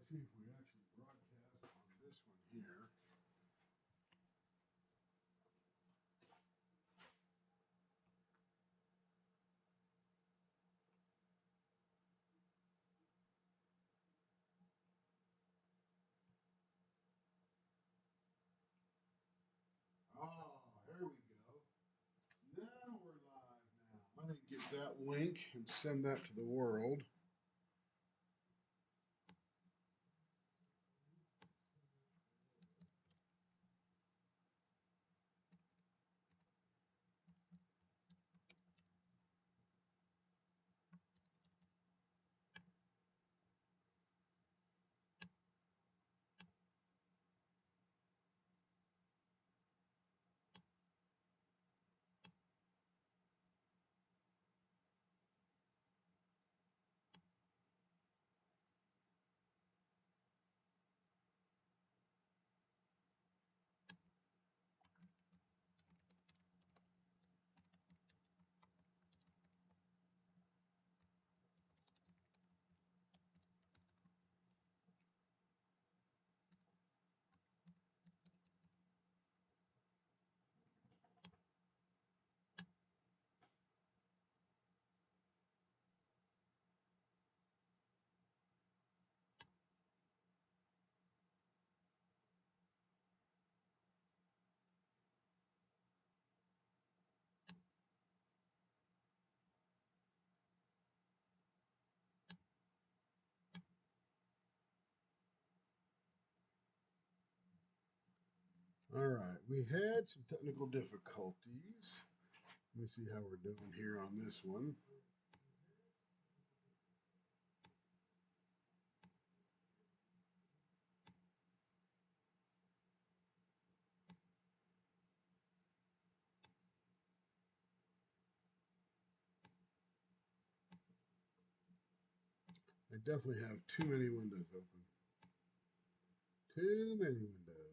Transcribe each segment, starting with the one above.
let's see if we actually broadcast on this one here. Oh, there we go. Now we're live now. Let me get that link and send that to the world. All right, we had some technical difficulties. Let me see how we're doing here on this one. I definitely have too many windows open. Too many windows.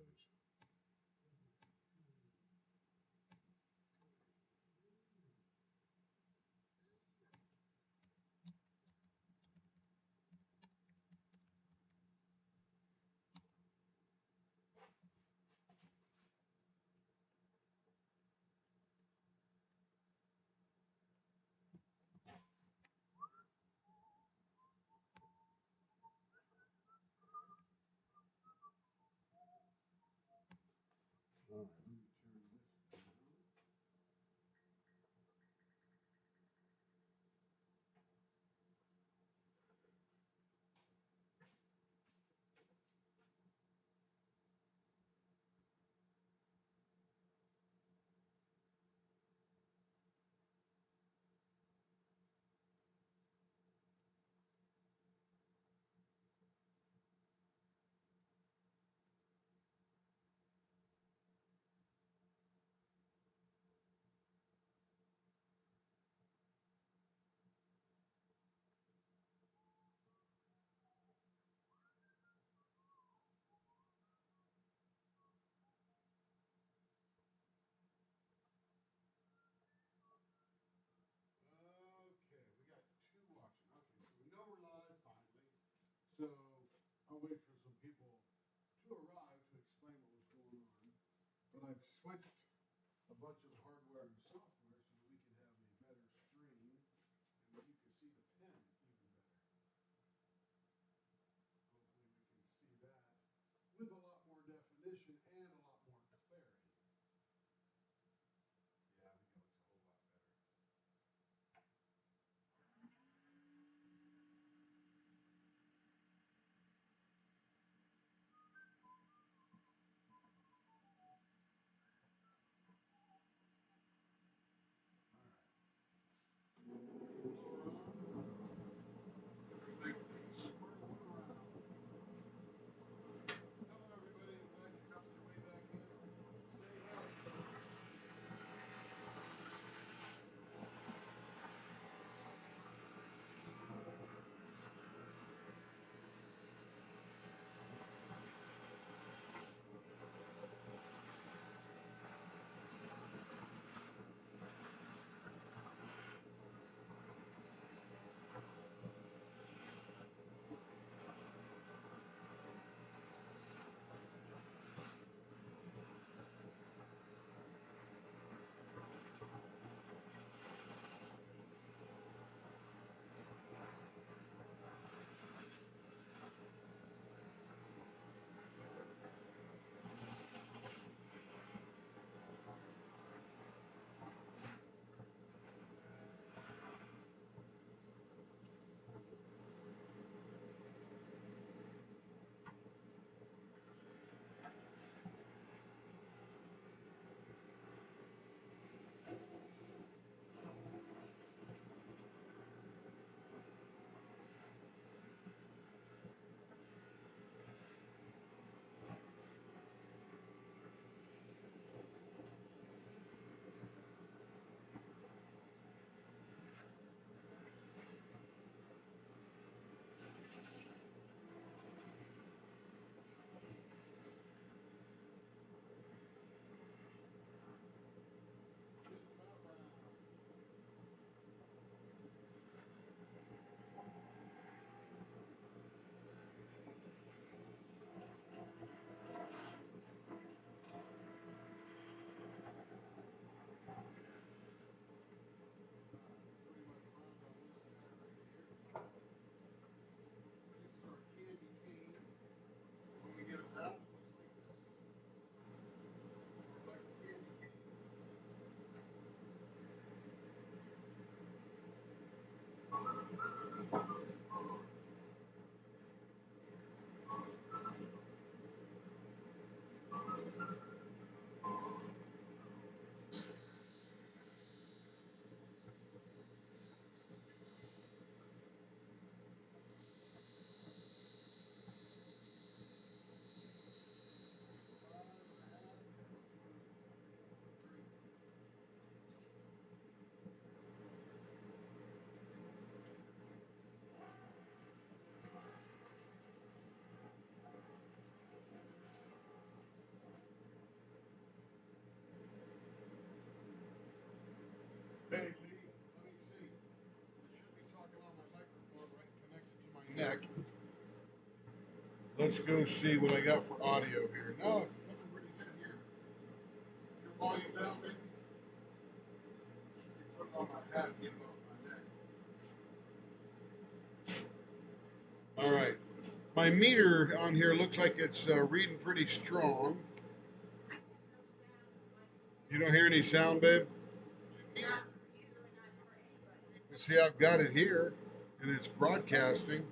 check. Let's go see what I got for audio here. No, it's looking pretty good here. Is your volume down, maybe? Put it on my hat, get it off my neck. All right. My meter on here looks like it's reading pretty strong. You don't hear any sound, babe? See, I've got it here, and it's broadcasting.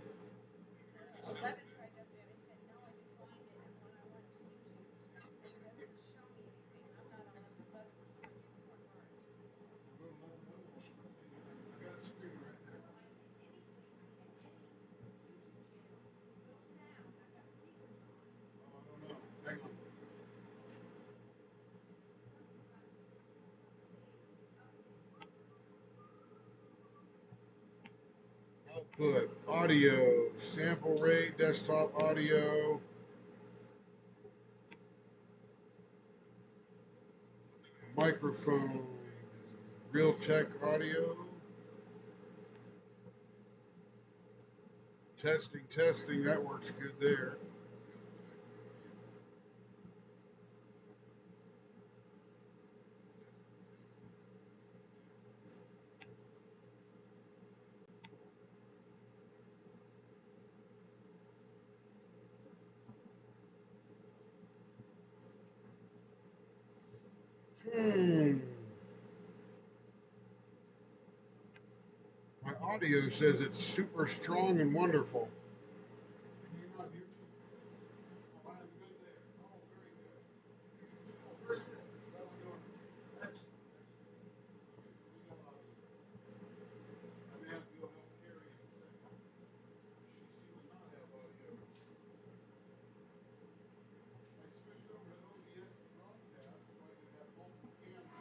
Output, audio, sample rate, desktop audio, microphone, Realtek audio, testing, that works good there. Hmm. My audio says it's super strong and wonderful. Can you not hear me? Oh, I am good there. Oh, very good. Oh, very good. How are we doing? Excellent. We got audio. I may have to go help Carrie in a second. She seems to not have audio. I switched over to OBS to broadcast so I could have multiple cameras.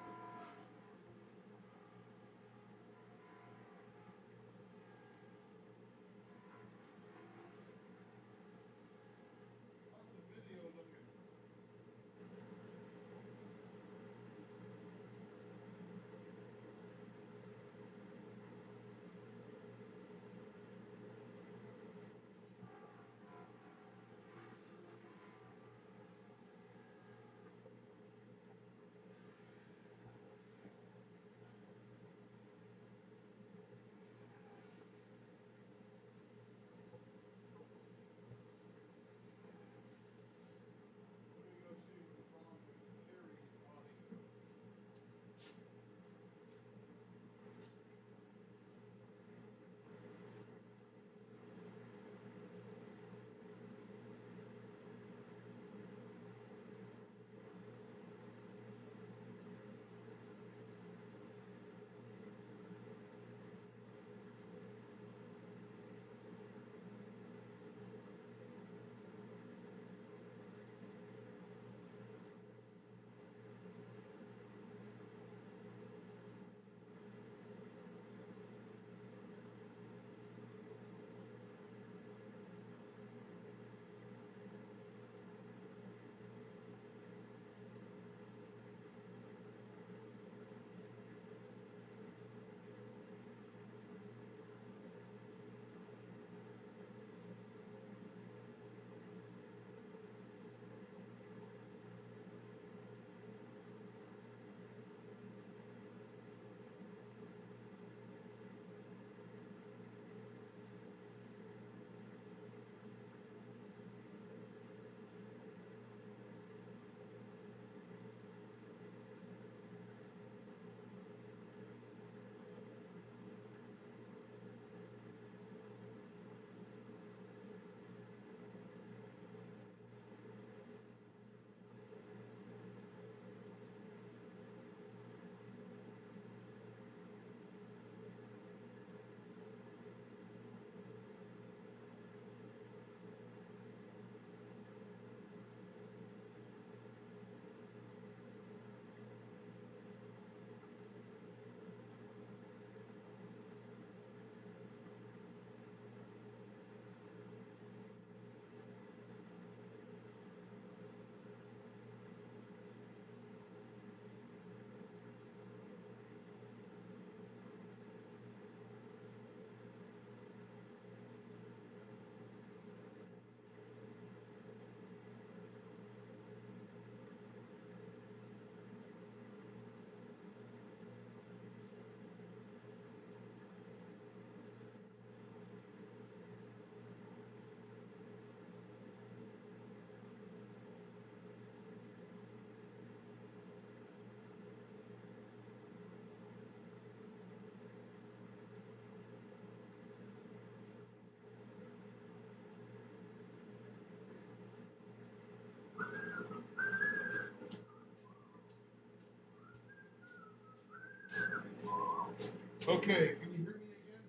Okay, can you hear me again?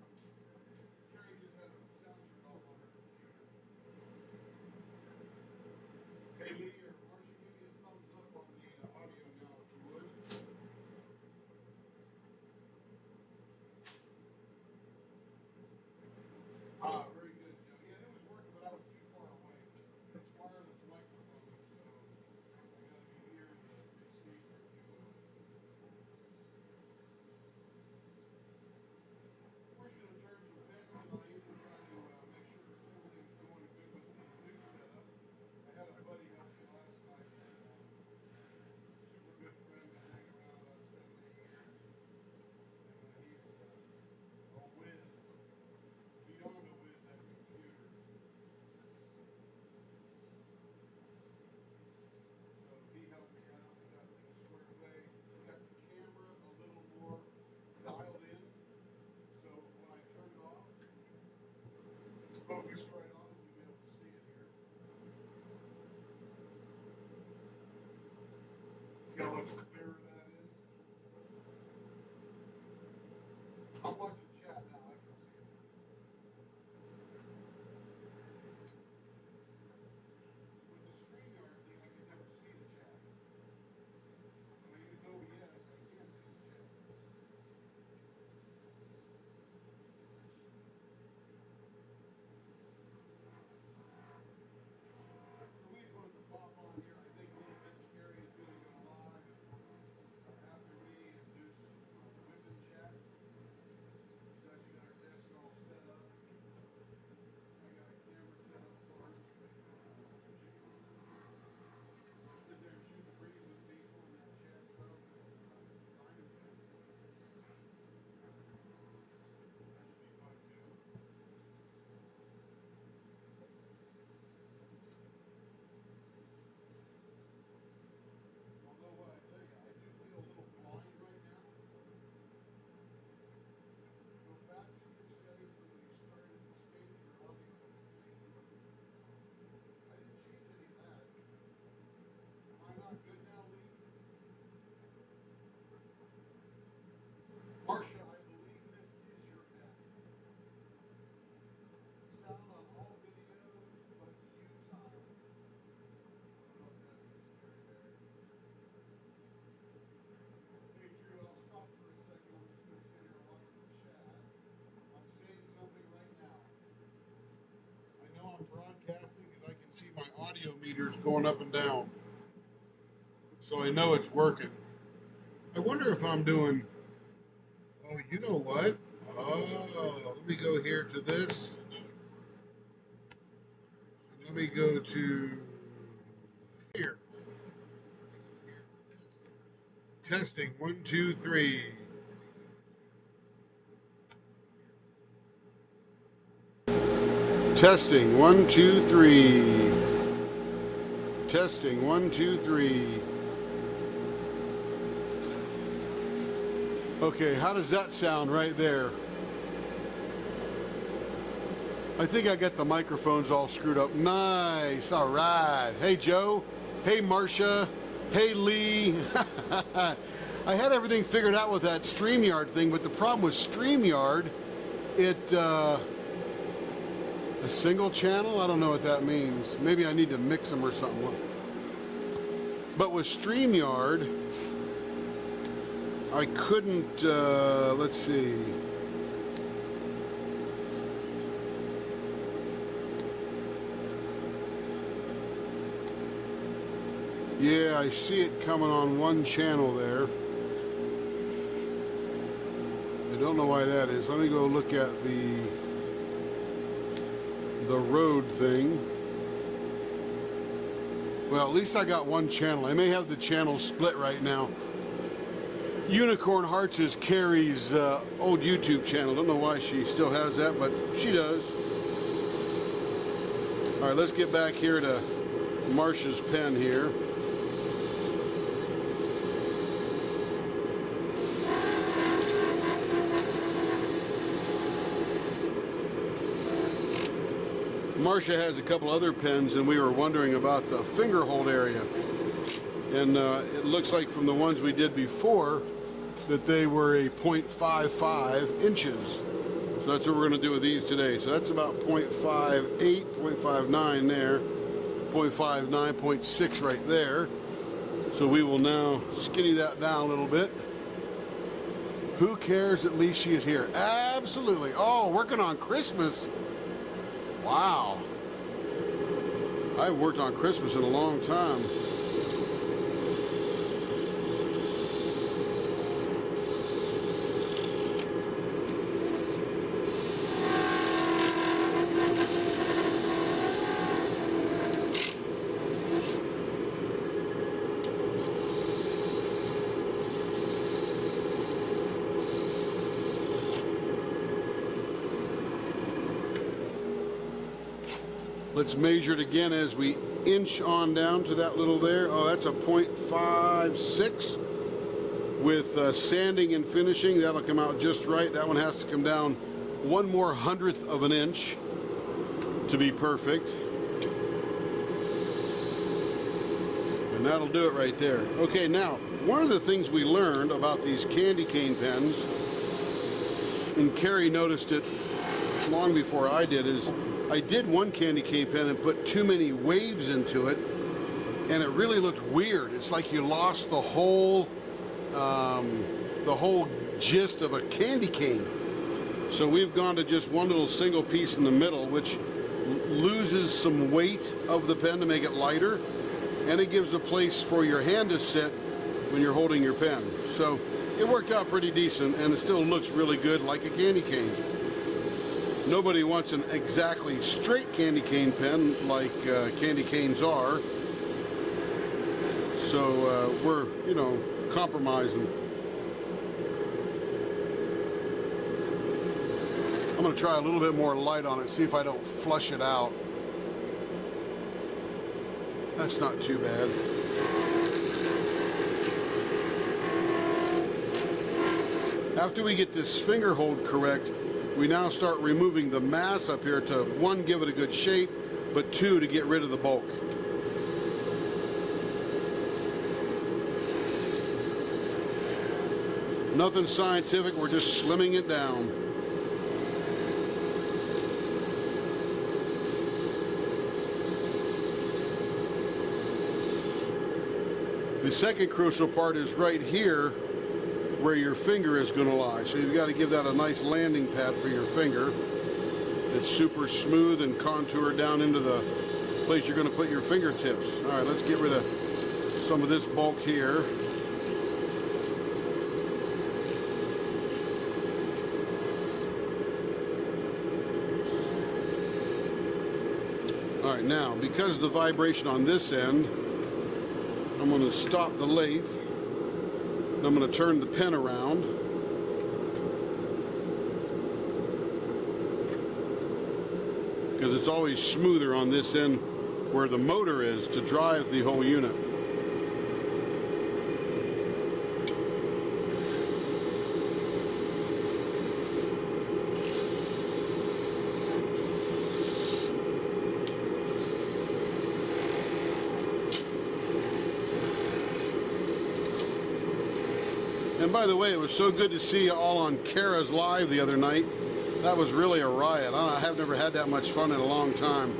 Carrie just had a sound turned off on her computer. Hey Lee or Marcia, give me a thumbs up on the audio now if you would. Ah, very good, Joe. Yeah, it was working, but I was too far away. It's wireless microphone, so I gotta be near the receiver, if you will. We're just gonna turn some pins tonight and try to make sure everything's going good with the new setup. I had a buddy help me last night, super good friend, been hanging around about 7, 8 years, and he's a whiz, beyond a whiz at computers. So he helped me out. We got things squared away. We got the camera a little more dialed in. So when I turn it off, it's focused right on it. You'll be able to see it here. See how much clearer that is? I'm watching chat now. I can see it. With the StreamYard thing, I can never see the chat. When I use OBS, I can see the chat. Louise wanted to pop on here, I think, a little bit. Scary is going to go live after me and do some whipping chat. She's actually got her desk all set up. I got a camera set up for her. So she can sit there and shoot the breeze with people and that chat stuff. Fine and good. That should be fun too. Although what I tell you, I do feel a little blind right now. Go back to your settings when you started and stated your audio was safe and looking strong. I didn't change any of that. Am I not good now, Lee? Marcia, I believe this is your pen. Sound on all videos, but you time. I don't know if that means very there. Hey Drew, I'll stop for a second. I'm just going to sit here and watch the chat. I'm saying something right now. I know I'm broadcasting because I can see my audio meters going up and down. So I know it's working. I wonder if I'm doing, oh, you know what? Oh, let me go here to this. Let me go to here. Testing, 1, 2, 3. Testing, 1, 2, 3. Testing, 1, 2, 3. Okay, how does that sound right there? I think I got the microphones all screwed up. Nice, all right. Hey Joe, hey Marcia, hey Lee. I had everything figured out with that StreamYard thing, but the problem with StreamYard, a single channel? I don't know what that means. Maybe I need to mix them or something. But with StreamYard, I couldn't, let's see. Yeah, I see it coming on one channel there. I don't know why that is. Let me go look at the road thing. Well, at least I got one channel. I may have the channel split right now. Unicorn Hearts is Carrie's old YouTube channel. Don't know why she still has that, but she does. All right, let's get back here to Marcia's pen here. Marcia has a couple other pens, and we were wondering about the finger hold area. And it looks like from the ones we did before, that they were a 0.55 inches. So that's what we're going to do with these today. So that's about 0.58, 0.59 there, 0.59, 0.6 right there. So we will now skinny that down a little bit. Who cares? At least she is here. Absolutely. Oh, working on Christmas. Wow. I haven't worked on Christmas in a long time. Let's measure it again as we inch on down to that little there. Oh, that's a 0.56. With sanding and finishing, that'll come out just right. That one has to come down 1 more hundredth of an inch to be perfect. And that'll do it right there. Okay, now, one of the things we learned about these candy cane pens, and Carrie noticed it long before I did, is I did one candy cane pen and put too many waves into it, and it really looked weird. It's like you lost the whole gist of a candy cane. So we've gone to just one little single piece in the middle, which loses some weight of the pen to make it lighter, and it gives a place for your hand to sit when you're holding your pen. So it worked out pretty decent, and it still looks really good like a candy cane. Nobody wants an exactly straight candy cane pen like candy canes are. So we're, you know, compromising. I'm going to try a little bit more light on it, see if I don't flush it out. That's not too bad. After we get this finger hold correct, we now start removing the mass up here to, 1, give it a good shape, but 2, to get rid of the bulk. Nothing scientific, we're just slimming it down. The second crucial part is right here, where your finger is going to lie. So you've got to give that a nice landing pad for your finger. It's super smooth and contoured down into the place you're going to put your fingertips. All right, let's get rid of some of this bulk here. All right, now, because of the vibration on this end, I'm going to stop the lathe. I'm going to turn the pen around. Because it's always smoother on this end where the motor is to drive the whole unit. And by the way, it was so good to see you all on Kara's Live the other night. That was really a riot. I have never had that much fun in a long time.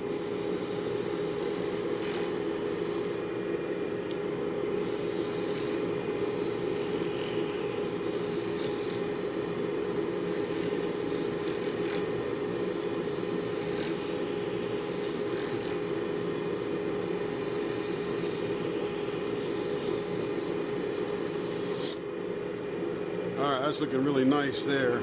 All right, that's looking really nice there.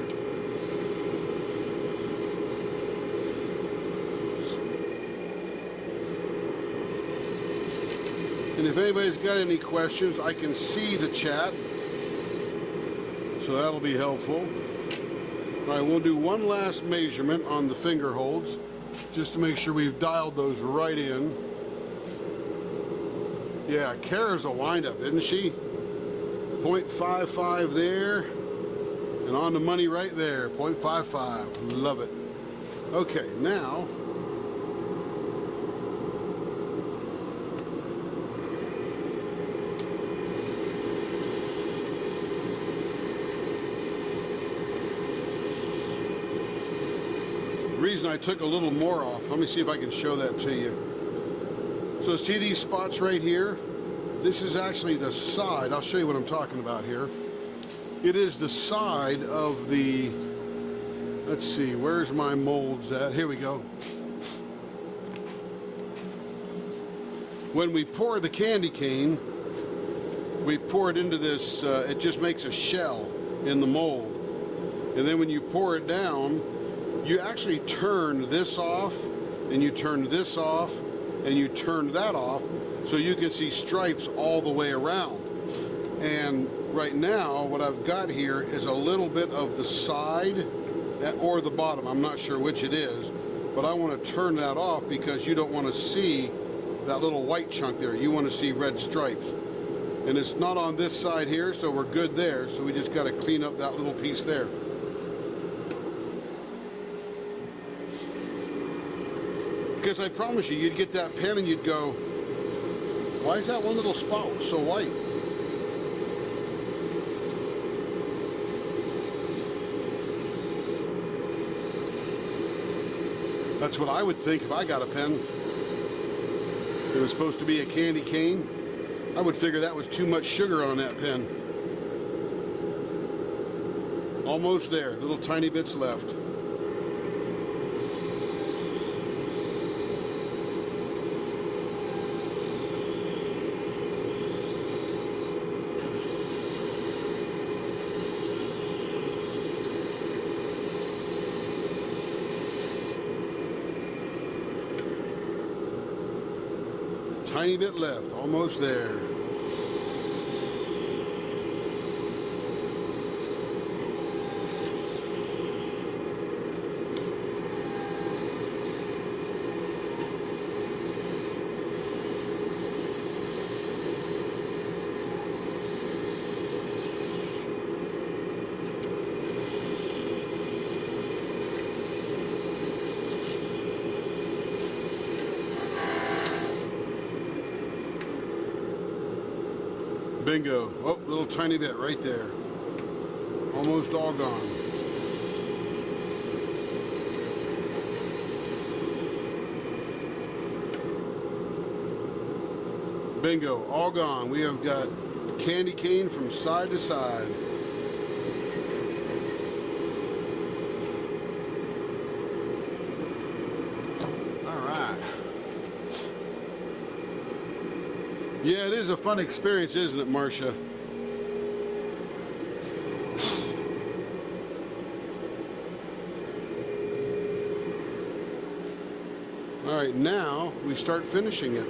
And if anybody's got any questions, I can see the chat, so that'll be helpful. All right, we'll do one last measurement on the finger holds, just to make sure we've dialed those right in. Yeah, Kara's a wind-up, isn't she? 0.55 there, and on the money right there, 0.55. Love it. Okay, now, reason I took a little more off. Let me see if I can show that to you. So see these spots right here? This is actually the side. I'll show you what I'm talking about here. It is the side of the, let's see, where's my molds at? Here we go. When we pour the candy cane, we pour it into this, it just makes a shell in the mold. And then when you pour it down, you actually turn this off, and you turn this off, and you turn that off, so you can see stripes all the way around. And right now, what I've got here is a little bit of the side or the bottom. I'm not sure which it is, but I want to turn that off because you don't want to see that little white chunk there. You want to see red stripes. And it's not on this side here, so we're good there. So we just got to clean up that little piece there. Because I promise you, you'd get that pen and you'd go, why is that one little spot so white? That's what I would think if I got a pen. It was supposed to be a candy cane. I would figure that was too much sugar on that pen. Almost there, little tiny bits left. Tiny bit left, almost there. Bingo. Oh, little tiny bit right there. Almost all gone. Bingo, all gone. We have got candy cane from side to side. Yeah, it is a fun experience, isn't it, Marcia? All right, now we start finishing it.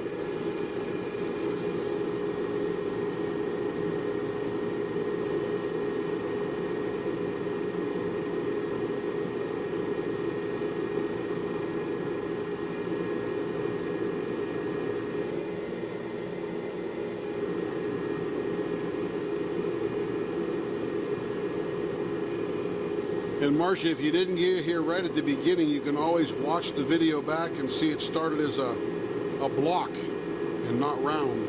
And Marcia, if you didn't get here right at the beginning, you can always watch the video back and see it started as a block and not round.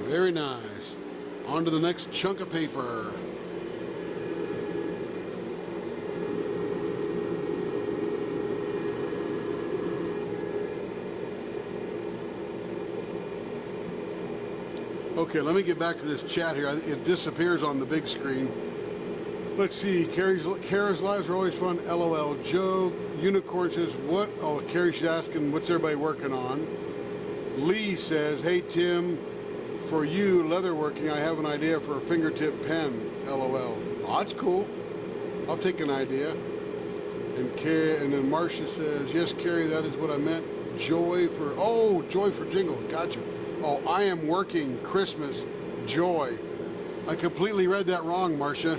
Very nice. On to the next chunk of paper. Okay, let me get back to this chat here. It disappears on the big screen. Let's see. Kara's lives are always fun. LOL. Joe Unicorn says, what? Oh, Carrie's asking, what's everybody working on? Lee says, hey Tim, for you leatherworking, I have an idea for a fingertip pen. LOL. Oh, that's cool. I'll take an idea. And then Marcia says, yes, Carrie, that is what I meant. Joy for jingle. Gotcha. Oh, I am working Christmas joy. I completely read that wrong, Marcia.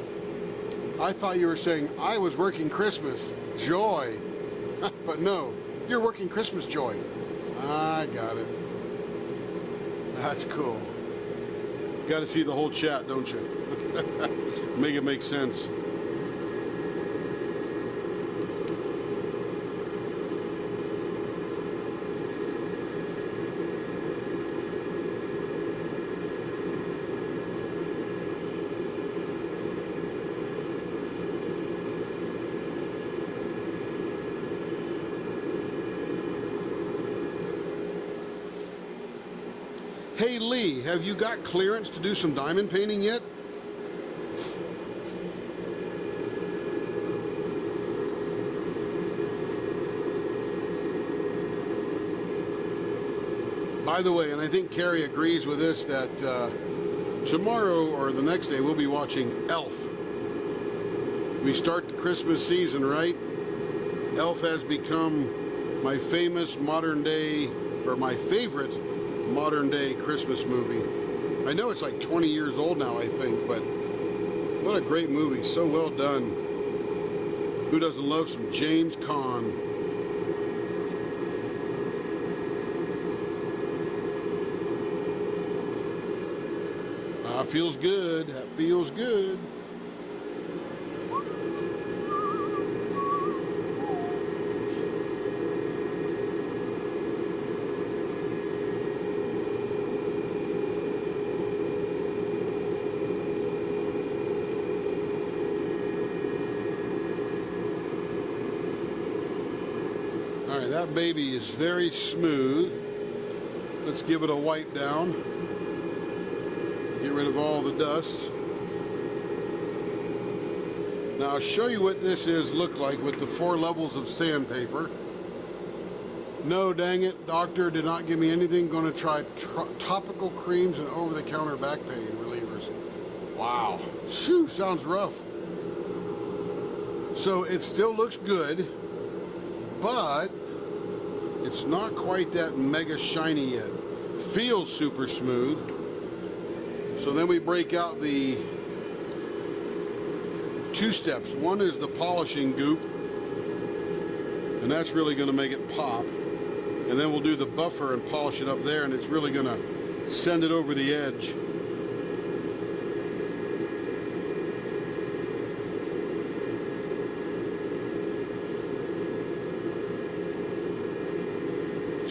I thought you were saying I was working Christmas joy. But no, you're working Christmas joy. I got it. That's cool. Got to see the whole chat, don't you? Make it make sense. Hey Lee, have you got clearance to do some diamond painting yet? By the way, and I think Carrie agrees with this, that tomorrow or the next day we'll be watching Elf. We start the Christmas season, right? Elf has become my famous modern day, or my favorite modern day Christmas movie. I know it's like 20 years old now, I think, but what a great movie. So well done. Who doesn't love some James Caan? Feels good. That feels good. Alright, that baby is very smooth. Let's give it a wipe down. Get rid of all the dust. Now I'll show you what this look like with the 4 levels of sandpaper. No, dang it, doctor did not give me anything. Going to try topical creams and over-the-counter back pain relievers. Wow, phew, sounds rough. So it still looks good, but it's not quite that mega shiny yet. Feels super smooth. So then we break out the 2 steps. One is the polishing goop, and that's really going to make it pop. And then we'll do the buffer and polish it up there, and it's really going to send it over the edge.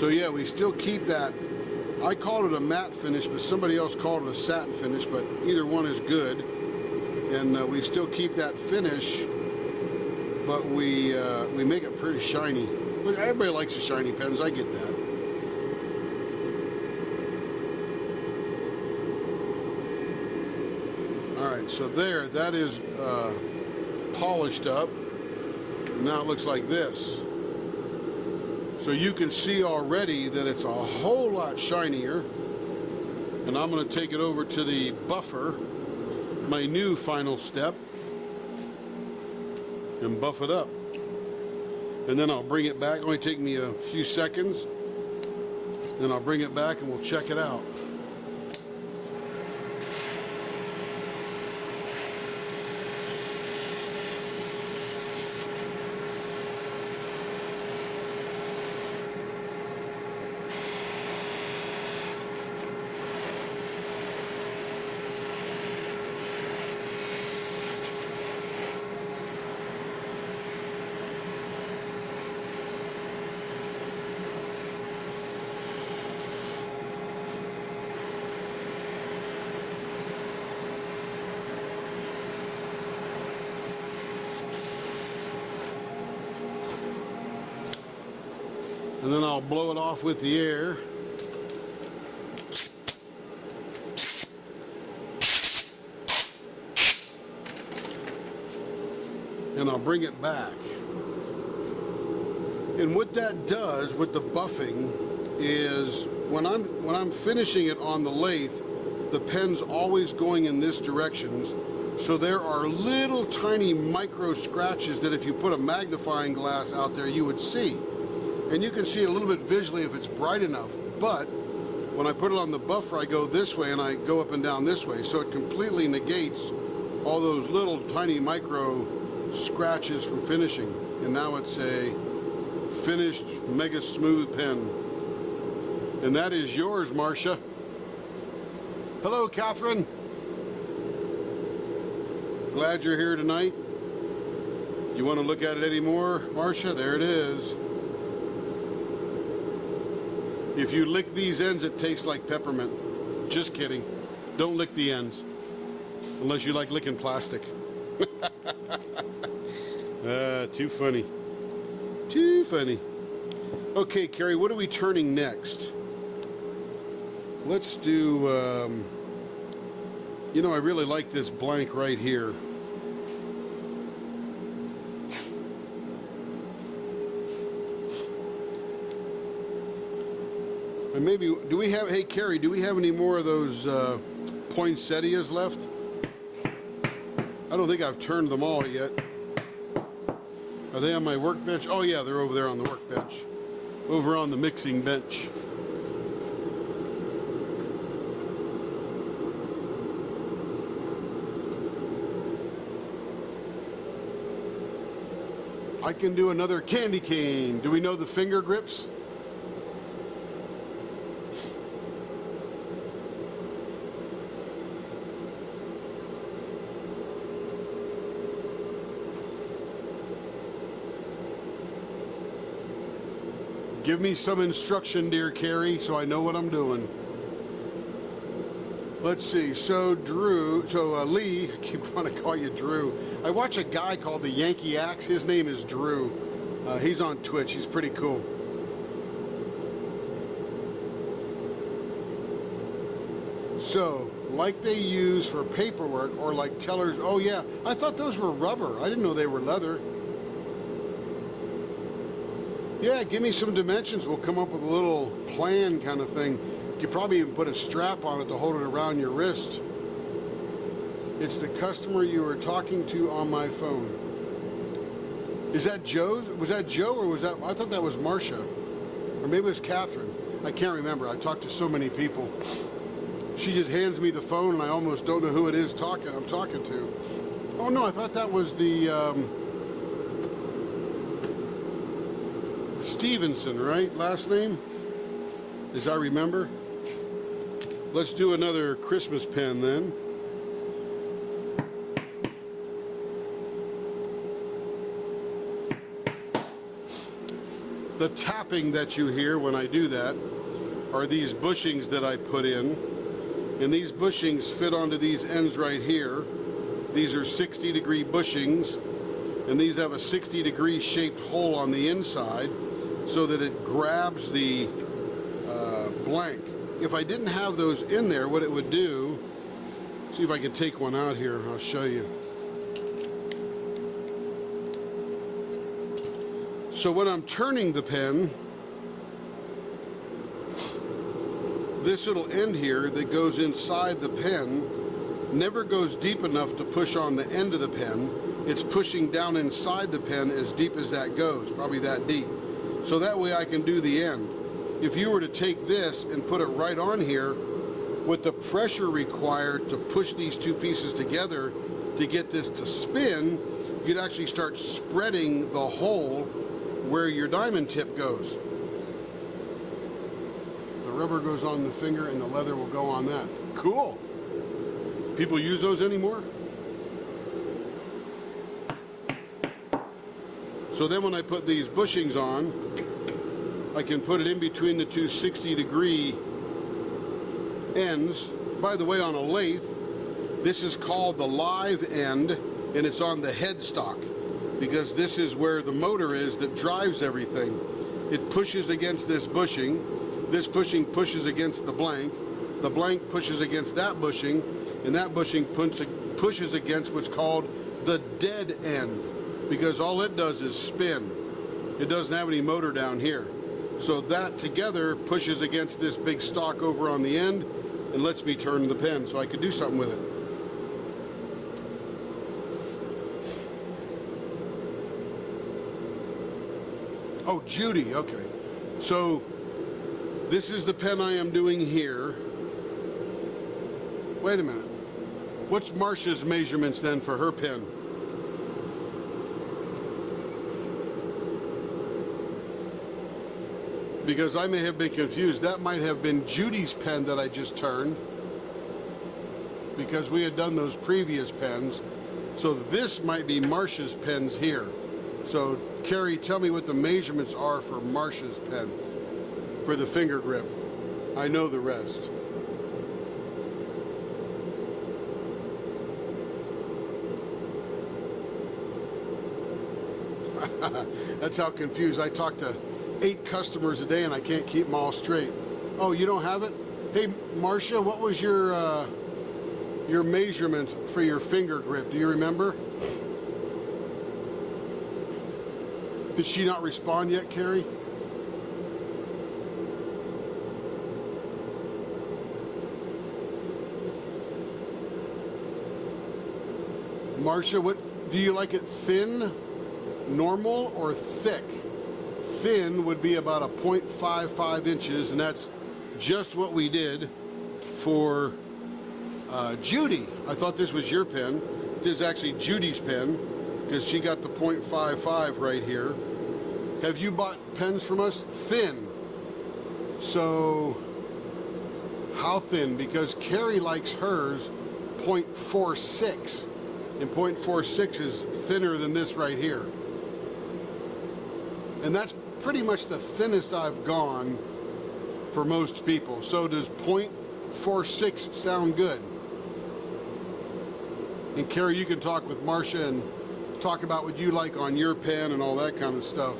So yeah, we still keep that. I called it a matte finish, but somebody else called it a satin finish, but either one is good. And we still keep that finish, but we make it pretty shiny. Look, everybody likes the shiny pens, I get that. Alright, so there, that is polished up. Now it looks like this. So you can see already that it's a whole lot shinier. And I'm going to take it over to the buffer, my new final step, and buff it up. And then I'll bring it back. It'll only take me a few seconds. Then I'll bring it back and we'll check it out. And then I'll blow it off with the air. and I'll bring it back. And what that does with the buffing is when I'm finishing it on the lathe, the pen's always going in this direction. So there are little tiny micro scratches that if you put a magnifying glass out there, you would see. And you can see it a little bit visually if it's bright enough. But when I put it on the buffer, I go this way and I go up and down this way. So it completely negates all those little tiny micro scratches from finishing. And now it's a finished mega smooth pen. And that is yours, Marcia. Hello, Catherine. Glad you're here tonight. You want to look at it anymore, Marcia? There it is. If you lick these ends, it tastes like peppermint. Just kidding. Don't lick the ends. Unless you like licking plastic. Too funny. Too funny. Okay, Carrie, what are we turning next? Let's do, you know, I really like this blank right here. And maybe, do we have, hey Carrie, do we have any more of those poinsettias left? I don't think I've turned them all yet. Are they on my workbench? Oh yeah, they're over there on the workbench. Over on the mixing bench. I can do another candy cane. Do we know the finger grips? Give me some instruction, dear Carrie, so I know what I'm doing. Let's see, so Drew, Lee, I keep wanting to call you Drew. I watch a guy called the Yankee Axe. His name is Drew. He's on Twitch. He's pretty cool. So, like they use for paperwork or like tellers, oh yeah, I thought those were rubber. I didn't know they were leather. Yeah, give me some dimensions. We'll come up with a little plan kind of thing. You could probably even put a strap on it to hold it around your wrist. It's the customer you were talking to on my phone. Is that Joe's? Was that Joe or was that, I thought that was Marcia. Or maybe it was Catherine. I can't remember. I talked to so many people. She just hands me the phone and I almost don't know who it is I'm talking to. Oh no, I thought that was the Stevenson, right? Last name? As I remember. Let's do another Christmas pen then. The tapping that you hear when I do that are these bushings that I put in. And these bushings fit onto these ends right here. These are 60-degree bushings. And these have a 60-degree shaped hole on the inside so that it grabs the blank. If I didn't have those in there, what it would do, see if I can take one out here, I'll show you. So when I'm turning the pen, this little end here that goes inside the pen never goes deep enough to push on the end of the pen. It's pushing down inside the pen as deep as that goes, probably that deep. So that way I can do the end. If you were to take this and put it right on here, with the pressure required to push these two pieces together to get this to spin, you'd actually start spreading the hole where your diamond tip goes. The rubber goes on the finger and the leather will go on that. Cool. People use those anymore? So then when I put these bushings on, I can put it in between the two 60-degree ends. By the way, on a lathe, this is called the live end, and it's on the headstock because this is where the motor is that drives everything. It pushes against this bushing bushing pushes against the blank pushes against that bushing, and that bushing pushes against what's called the dead end. because all it does is spin. It doesn't have any motor down here. So that together pushes against this big stock over on the end and lets me turn the pen so I could do something with it. Oh, Judy, okay. So this is the pen I am doing here. Wait a minute. What's Marcia's measurements then for her pen? Because I may have been confused. That might have been Judy's pen that I just turned, because we had done those previous pens. So this might be Marcia's pens here. So Carrie, tell me what the measurements are for Marcia's pen for the finger grip. I know the rest. That's how confused. I talk to 8 customers a day and I can't keep them all straight. Oh, you don't have it? Hey, Marcia, what was your measurement for your finger grip? Do you remember? Did she not respond yet, Carrie? Marcia, what do you like it, thin, normal, or thick? Thin would be about a 0.55 inches, and that's just what we did for Judy. I thought this was your pen. This is actually Judy's pen, because she got the 0.55 right here. Have you bought pens from us? Thin. So, how thin? Because Carrie likes hers 0.46, and 0.46 is thinner than this right here. And that's pretty much the thinnest I've gone for most people. So does 0.46 sound good? And Carrie, you can talk with Marcia and talk about what you like on your pen and all that kind of stuff.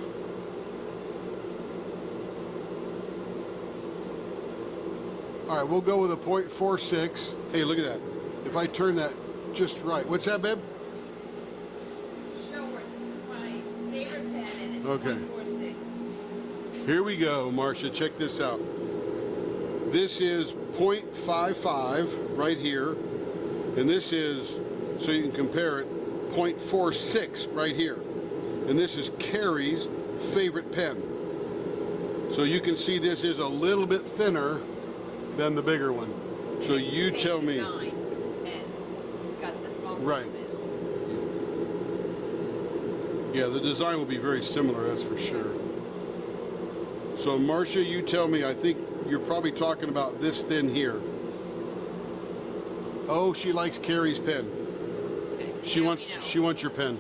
All right, we'll go with a 0.46. Hey, look at that. If I turn that just right. What's that, babe? Show her. This is my favorite pen, and it's Okay. 0.46. Here we go, Marcia. Check this out. This is 0.55 right here. And this is, so you can compare it, 0.46 right here. And this is Carrie's favorite pen. So you can see this is a little bit thinner than the bigger one. So It's the you same tell me. design, and it's got the bump Right. on it. Yeah, the design will be very similar, that's for sure. So Marcia, you tell me, I think you're probably talking about this thin here. Oh, she likes Carrie's pen. Okay, She now wants we know. she wants your pen.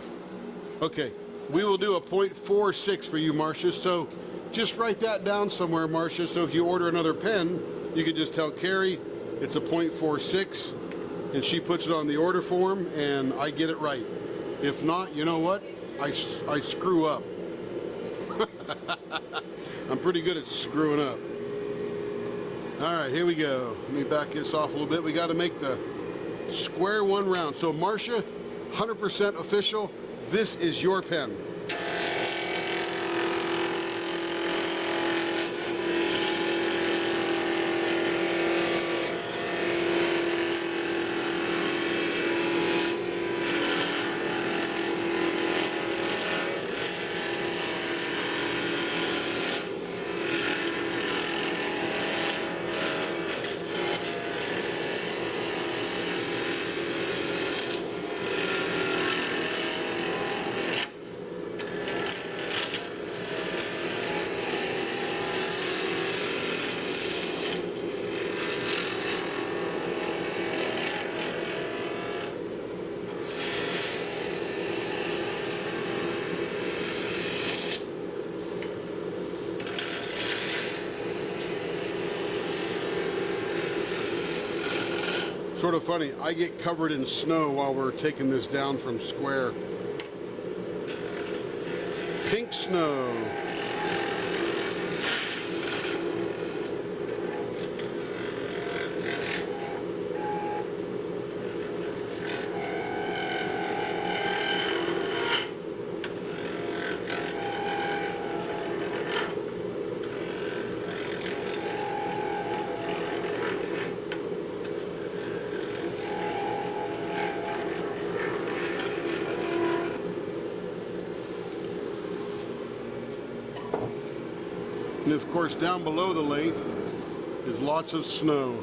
Okay, we will do a 0.46 for you, Marcia. So just write that down somewhere, Marcia. So if you order another pen, you can just tell Carrie it's a 0.46, and she puts it on the order form, and I get it right. If not, you know what? I screw up. I'm pretty good at screwing up. All right, here we go. Let me back this off a little bit. We got to make the square one round. So Marcia, 100% official. This is your pen. Sort of funny, I get covered in snow while we're taking this down from Square. Pink snow. And of course, down below the length is lots of snow.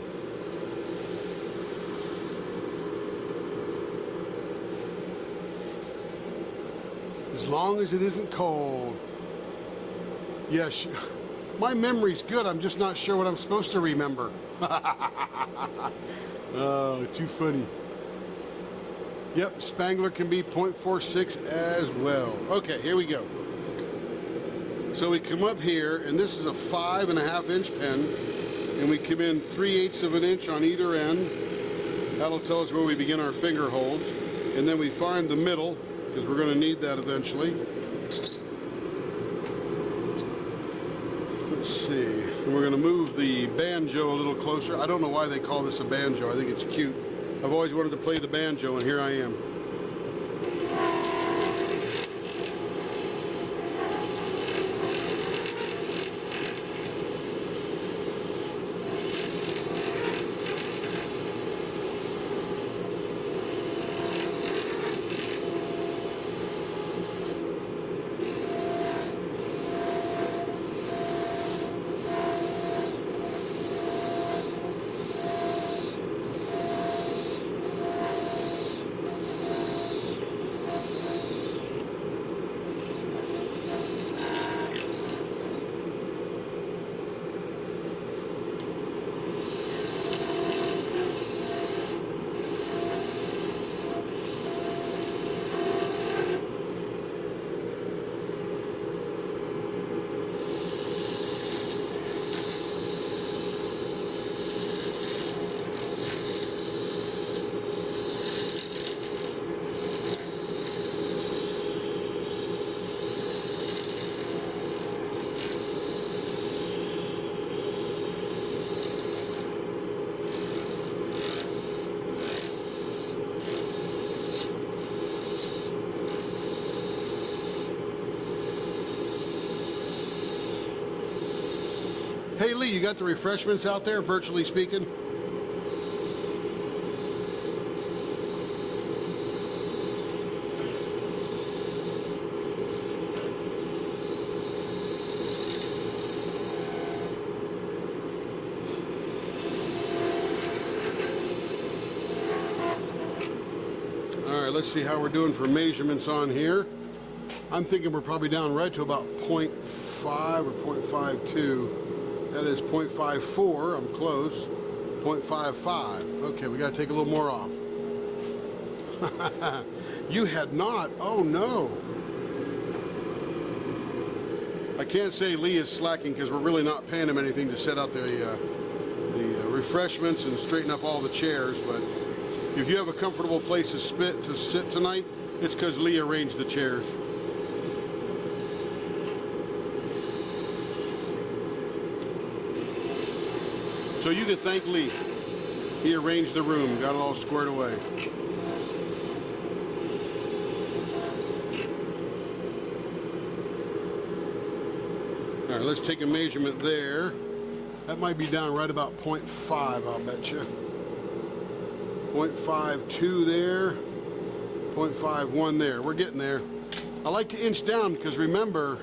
As long as it isn't cold. Yes, my memory's good. I'm just not sure what I'm supposed to remember. Oh, too funny. Yep, Spangler can be 0.46 as well. Okay, here we go. So we come up here, and this is a 5.5 inch pen, and we come in 3/8 of an inch on either end. That'll tell us where we begin our finger holds. And then we find the middle, because we're going to need that eventually. Let's see. And we're going to move the banjo a little closer. I don't know why they call this a banjo. I think it's cute. I've always wanted to play the banjo, and here I am. Hey Lee, you got the refreshments out there, virtually speaking? All right, let's see how we're doing for measurements on here. I'm thinking we're probably down right to about 0.5 or 0.52. That is 0.54, I'm close. 0.55. Okay, we gotta take a little more off. You had not, oh no. I can't say Lee is slacking because we're really not paying him anything to set out the refreshments and straighten up all the chairs, but if you have a comfortable place to sit tonight, it's because Lee arranged the chairs. So you can thank Lee. He arranged the room, got it all squared away. All right, let's take a measurement there. That might be down right about 0.5, I'll bet you. 0.52 there, 0.51 there. We're getting there. I like to inch down because remember,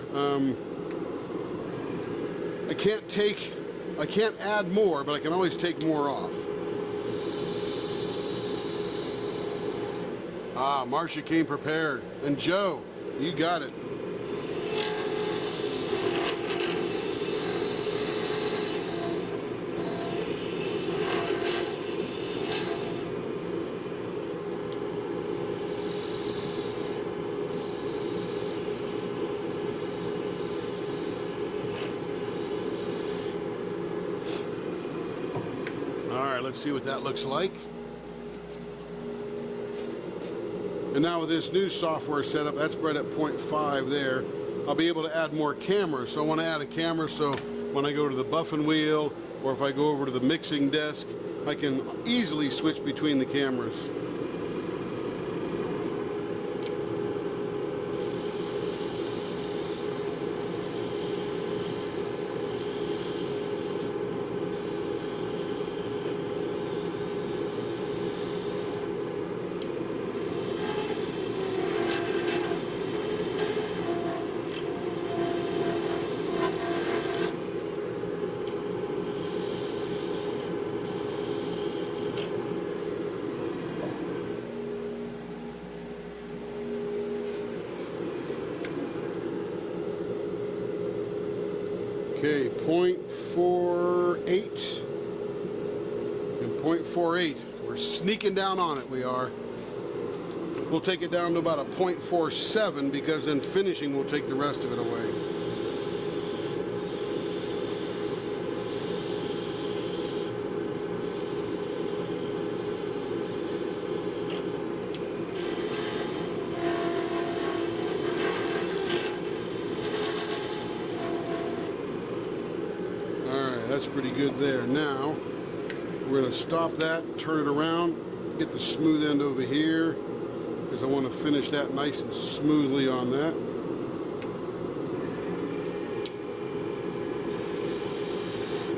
I can't add more, but I can always take more off. Ah, Marcia came prepared. And Joe, you got it. Let's see what that looks like. And now with this new software setup, that's right at 0.5 there. I'll be able to add more cameras. So I want to add a camera so when I go to the buffing wheel or if I go over to the mixing desk, I can easily switch between the cameras. Okay, 0.48 and 0.48. We're sneaking down on it, we are. We'll take it down to about a 0.47 because then finishing will take the rest of it away. That's pretty good there. Now we're going to stop that, turn it around, get the smooth end over here because I want to finish that nice and smoothly on that.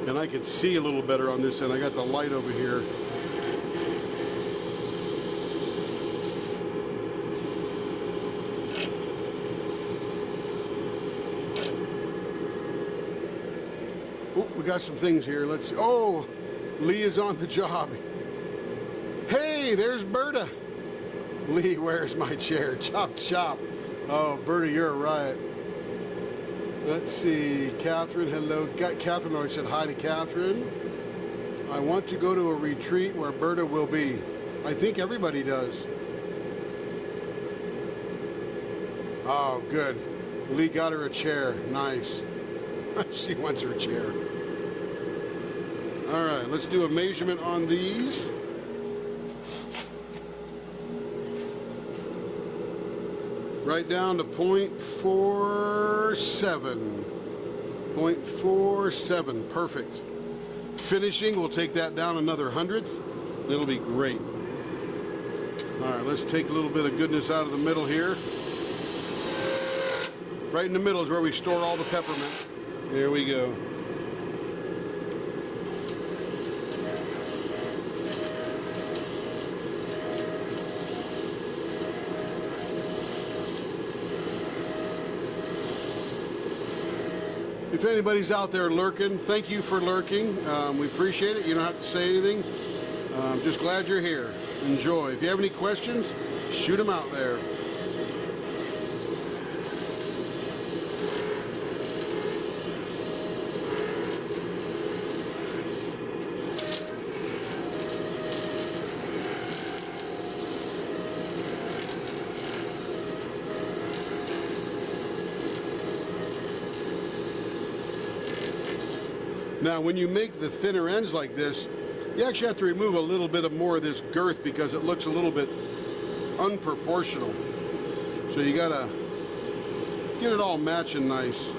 And I can see a little better on this end. I got the light over here. Oh, we got some things here. Let's see. Oh, Lee is on the job. Hey, there's Berta. Lee, where's my chair? Chop, chop. Oh, Berta, you're a riot. Let's see. Catherine, hello. Catherine already said hi to Catherine. I want to go to a retreat where Berta will be. I think everybody does. Oh, good. Lee got her a chair. Nice. She wants her chair. All right, let's do a measurement on these. Right down to 0.47. 0.47, perfect. Finishing, we'll take that down another 100th. It'll be great. All right, let's take a little bit of goodness out of the middle here. Right in the middle is where we store all the peppermint. There we go. If anybody's out there lurking, thank you for lurking. We appreciate it. You don't have to say anything. Just glad you're here. Enjoy. If you have any questions, shoot them out there. Now, when you make the thinner ends like this, you actually have to remove a little bit of more of this girth because it looks a little bit unproportional. So you gotta get it all matching nice.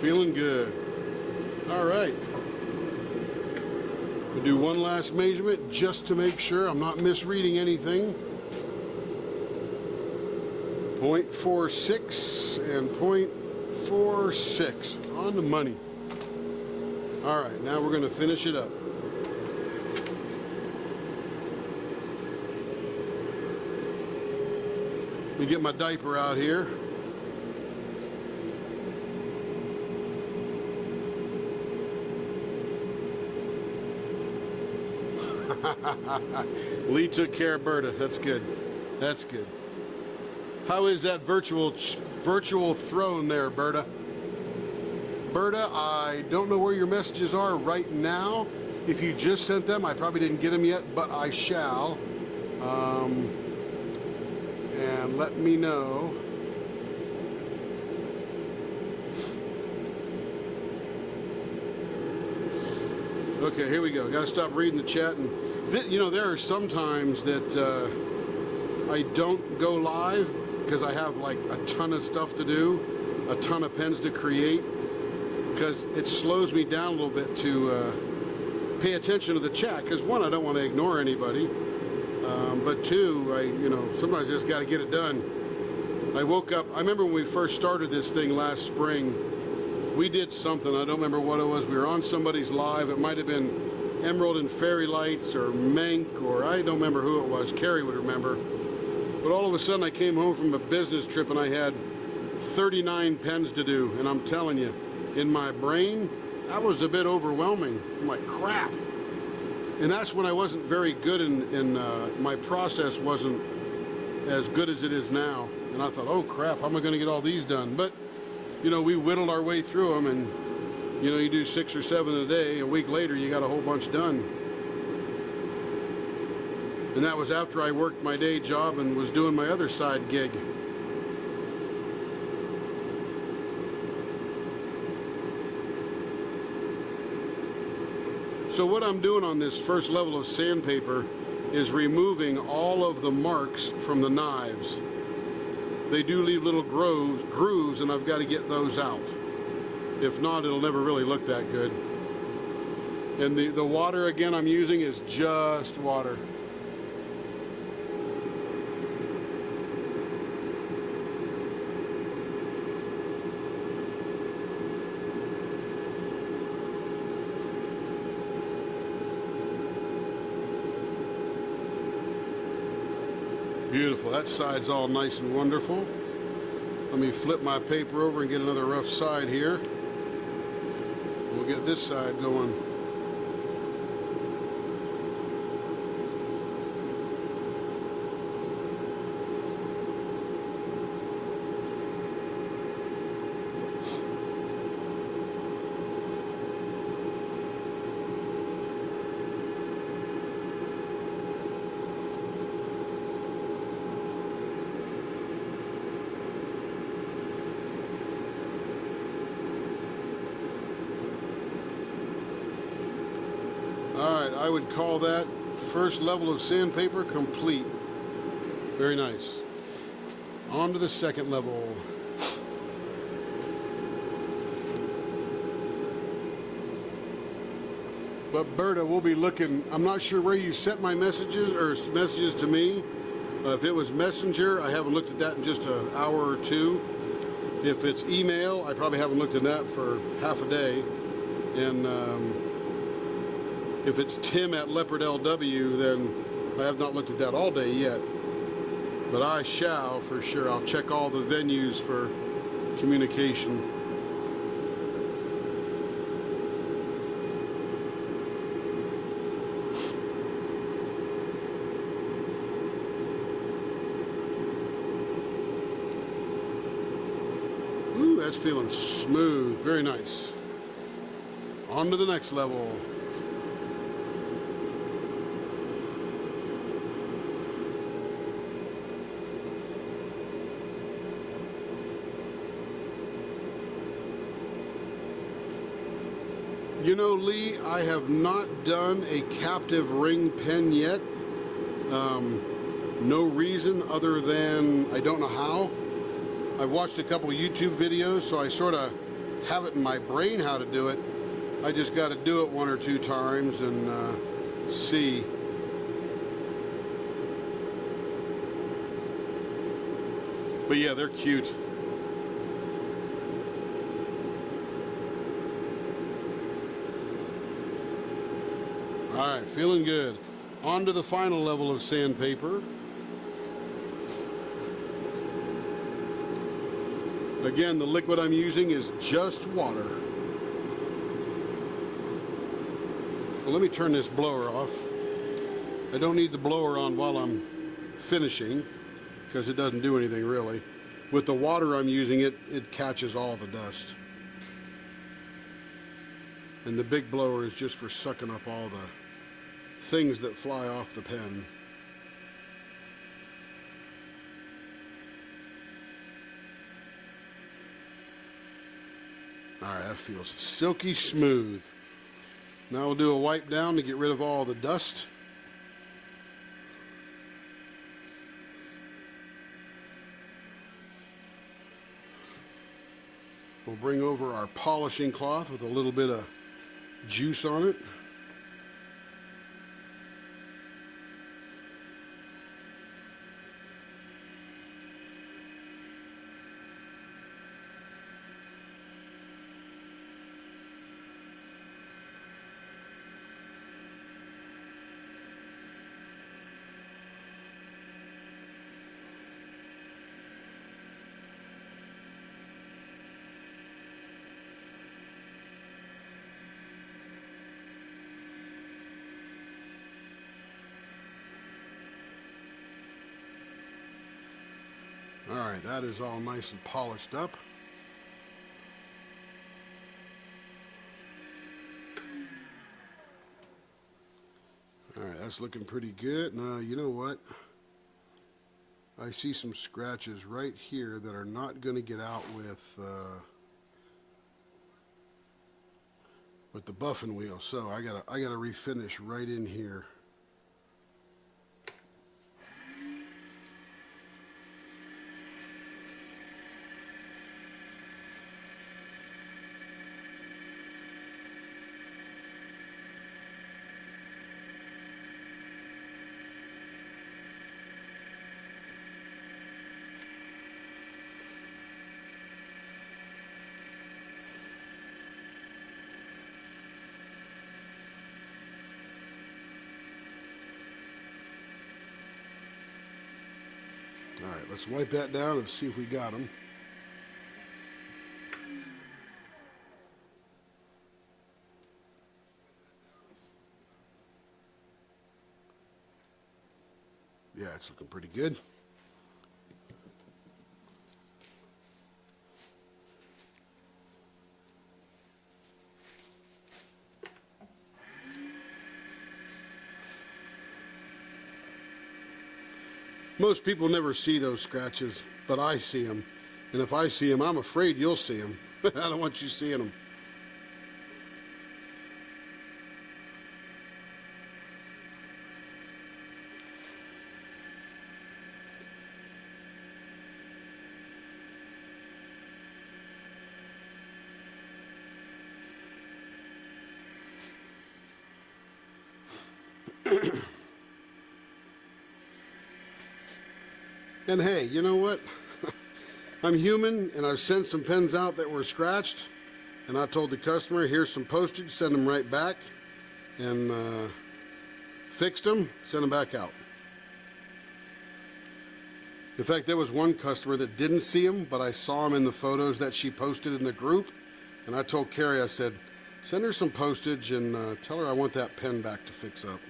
Feeling good. All right. We'll do one last measurement just to make sure I'm not misreading anything. 0.46 and 0.46 on the money. All right, now we're going to finish it up. Let me get my diaper out here. Lee took care of Berta. That's good. That's good. How is that virtual throne there, Berta? Berta, I don't know where your messages are right now. If you just sent them, I probably didn't get them yet, but I shall. and let me know. Okay, here we go. Got to stop reading the chat. And you know, there are some times that I don't go live because I have like a ton of stuff to do, a ton of pens to create, because it slows me down a little bit to pay attention to the chat. Because one, I don't want to ignore anybody, but two, you know, sometimes I just got to get it done. I woke up. I remember when we first started this thing last spring. We did something, I don't remember what it was. We were on somebody's live. It might have been Emerald and Fairy Lights or Mank, or I don't remember who it was. Carrie would remember. But all of a sudden I came home from a business trip and I had 39 pens to do. And I'm telling you, in my brain, that was a bit overwhelming. I'm like, crap. And that's when I wasn't very good in my process wasn't as good as it is now. And I thought, oh crap, how am I going to get all these done? But you know, we whittled our way through them, and you know, you do 6 or 7 a day. A week later, you got a whole bunch done. And that was after I worked my day job and was doing my other side gig. So what I'm doing on this first level of sandpaper is removing all of the marks from the knives. They do leave little grooves, and I've got to get those out. If not, it'll never really look that good. And the water, again, I'm using is just water. Beautiful. That side's all nice and wonderful. Let me flip my paper over and get another rough side here. We'll get this side going. Alright, I would call that first level of sandpaper complete. Very nice. On to the second level. But Berta, we'll be looking. I'm not sure where you sent my messages or messages to me. If it was Messenger, I haven't looked at that in just an hour or two. If it's email, I probably haven't looked at that for half a day. And if it's Tim at Leopard LW, then I have not looked at that all day yet. But I shall for sure. I'll check all the venues for communication. Ooh, that's feeling smooth. Very nice. On to the next level. You know, Lee, I have not done a captive ring pen yet. No reason other than I don't know how. I've watched a couple YouTube videos, so I sort of have it in my brain how to do it. I just got to do it 1 or 2 times and see. But yeah, they're cute. Alright, feeling good. On to the final level of sandpaper. Again, the liquid I'm using is just water. Well, let me turn this blower off. I don't need the blower on while I'm finishing because it doesn't do anything really. With the water I'm using, it catches all the dust. And the big blower is just for sucking up all the things that fly off the pen. All right, that feels silky smooth. Now we'll do a wipe down to get rid of all the dust. We'll bring over our polishing cloth with a little bit of juice on it. All right, that is all nice and polished up. All right, that's looking pretty good. Now, you know what? I see some scratches right here that are not going to get out with the buffing wheel. So I gotta refinish right in here. All right, let's wipe that down and see if we got them. Yeah, it's looking pretty good. Most people never see those scratches, but I see them. And if I see them, I'm afraid you'll see them. I don't want you seeing them. And hey, you know what? I'm human, and I've sent some pens out that were scratched, and I told the customer, here's some postage, send them right back, and fixed them, send them back out. In fact, there was one customer that didn't see them, but I saw them in the photos that she posted in the group, and I told Carrie, I said, send her some postage and tell her I want that pen back to fix up.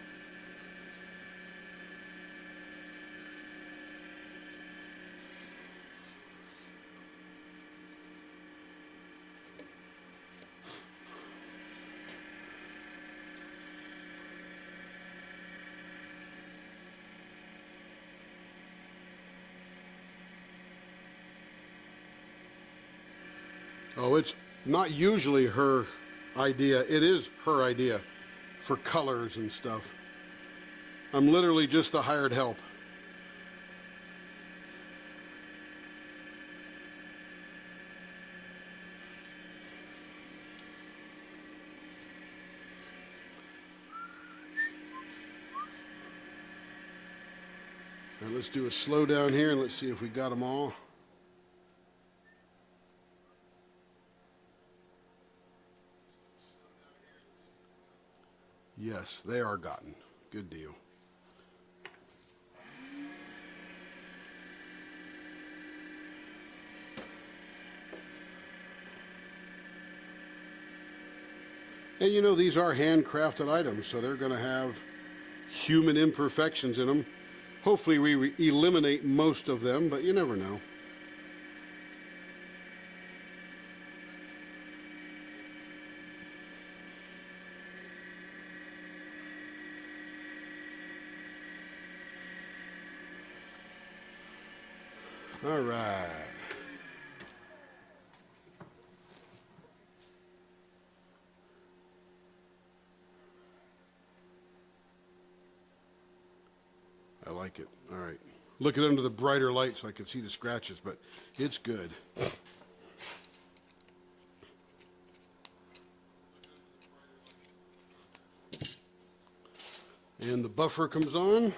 Oh, it's not usually her idea. It is her idea for colors and stuff. I'm literally just the hired help. All right, let's do a slow down here and let's see if we got them all. Yes, they are gotten. Good deal. And you know, these are handcrafted items, so they're going to have human imperfections in them. Hopefully we eliminate most of them, but you never know. All right. like it. All right. Look at it under the brighter light so I can see the scratches, but it's good. And the buffer comes on.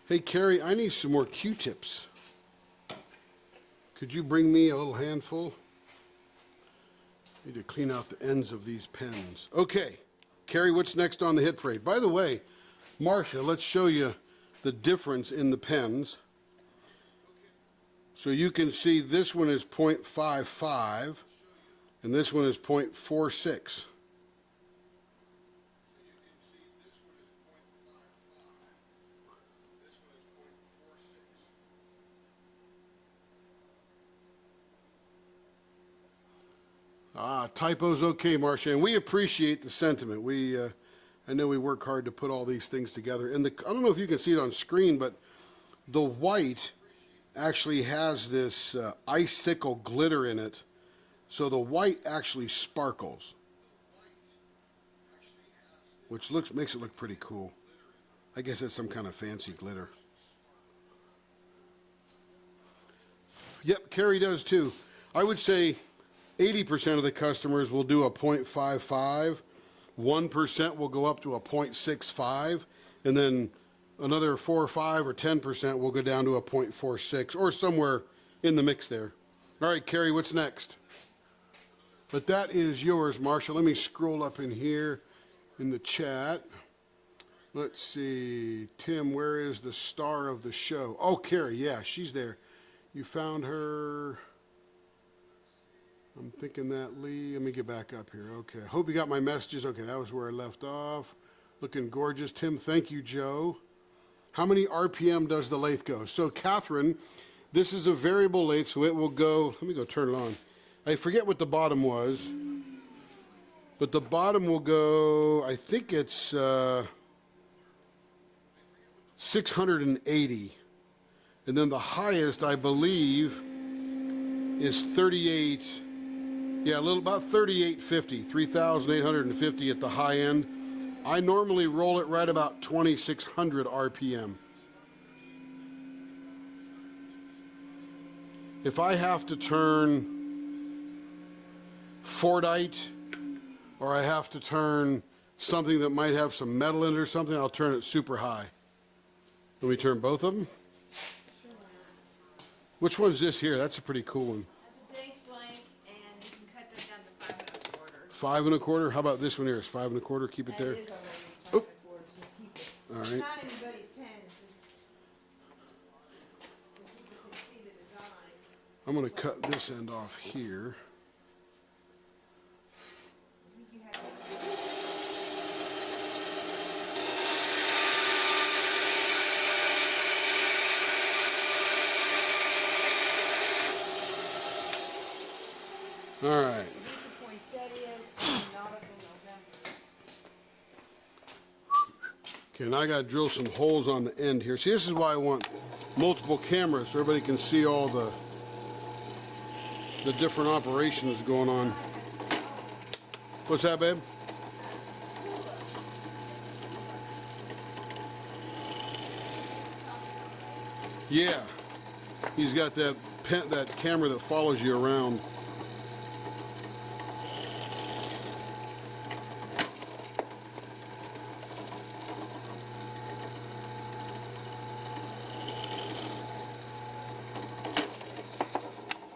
Hey, Carrie, I need some more Q-tips. Could you bring me a little handful? Need to clean out the ends of these pens. Okay, Carrie, what's next on the hit parade? By the way, Marcia, let's show you the difference in the pens. So you can see this one is 0.55 and this one is 0.46. Typo's okay, Marcia, and we appreciate the sentiment. I know we work hard to put all these things together. And I don't know if you can see it on screen, but the white actually has this icicle glitter in it, so the white actually sparkles, which makes it look pretty cool. I guess it's some kind of fancy glitter. Yep, Carrie does too. I would say 80% of the customers will do a 0.55, 1% will go up to a 0.65, and then another 4 or 5 or 10% will go down to a 0.46 or somewhere in the mix there. All right, Carrie, what's next? But that is yours, Marcia. Let me scroll up in here in the chat. Let's see. Tim, where is the star of the show? Oh, Carrie, yeah, she's there. You found her. I'm thinking that, Lee. Let me get back up here. Okay. Hope you got my messages. Okay, that was where I left off. Looking gorgeous. Tim, thank you, Joe. How many RPM does the lathe go? So, Catherine, this is a variable lathe, so it will go. Let me go turn it on. I forget what the bottom was, but the bottom will go, I think it's 680. And then the highest, I believe, is 38. Yeah, about 3850, 3,850 at the high end. I normally roll it right about 2,600 RPM. If I have to turn Fordite, or I have to turn something that might have some metal in it or something, I'll turn it super high. Let me turn both of them. Which one's this here? That's a pretty cool one. 5 1/4. How about this one here? Is 5 1/4? Keep it there. That is already 5 1/4, so keep it. All It's right. not anybody's pen, it's just so people can see the design. I'm going to cut this end off here. I think you have All right. Okay, now I got to drill some holes on the end here. See, this is why I want multiple cameras so everybody can see all the different operations going on. What's that, babe? Yeah, he's got that camera that follows you around.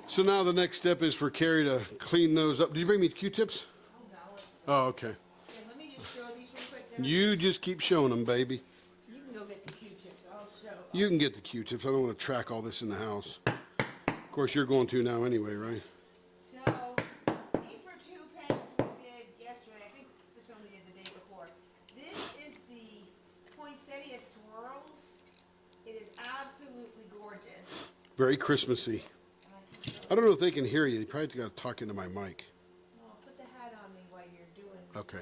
So now the next step is for Carrie to clean those up. Did you bring me Q-tips? Oh, no. Oh, okay. Yeah, let me just show these real quick. You just keep showing them, baby. You can go get the Q-tips. I'll show. You can get the Q-tips. I don't want to track all this in the house. Of course, you're going to now anyway, right? So, these were 2 pens we did yesterday. I think this one we did the day before. This is the poinsettia swirls. It is absolutely gorgeous. Very Christmassy. I don't know if they can hear you. You probably got to talk into my mic. Well, put the hat on me while you're doing. Okay.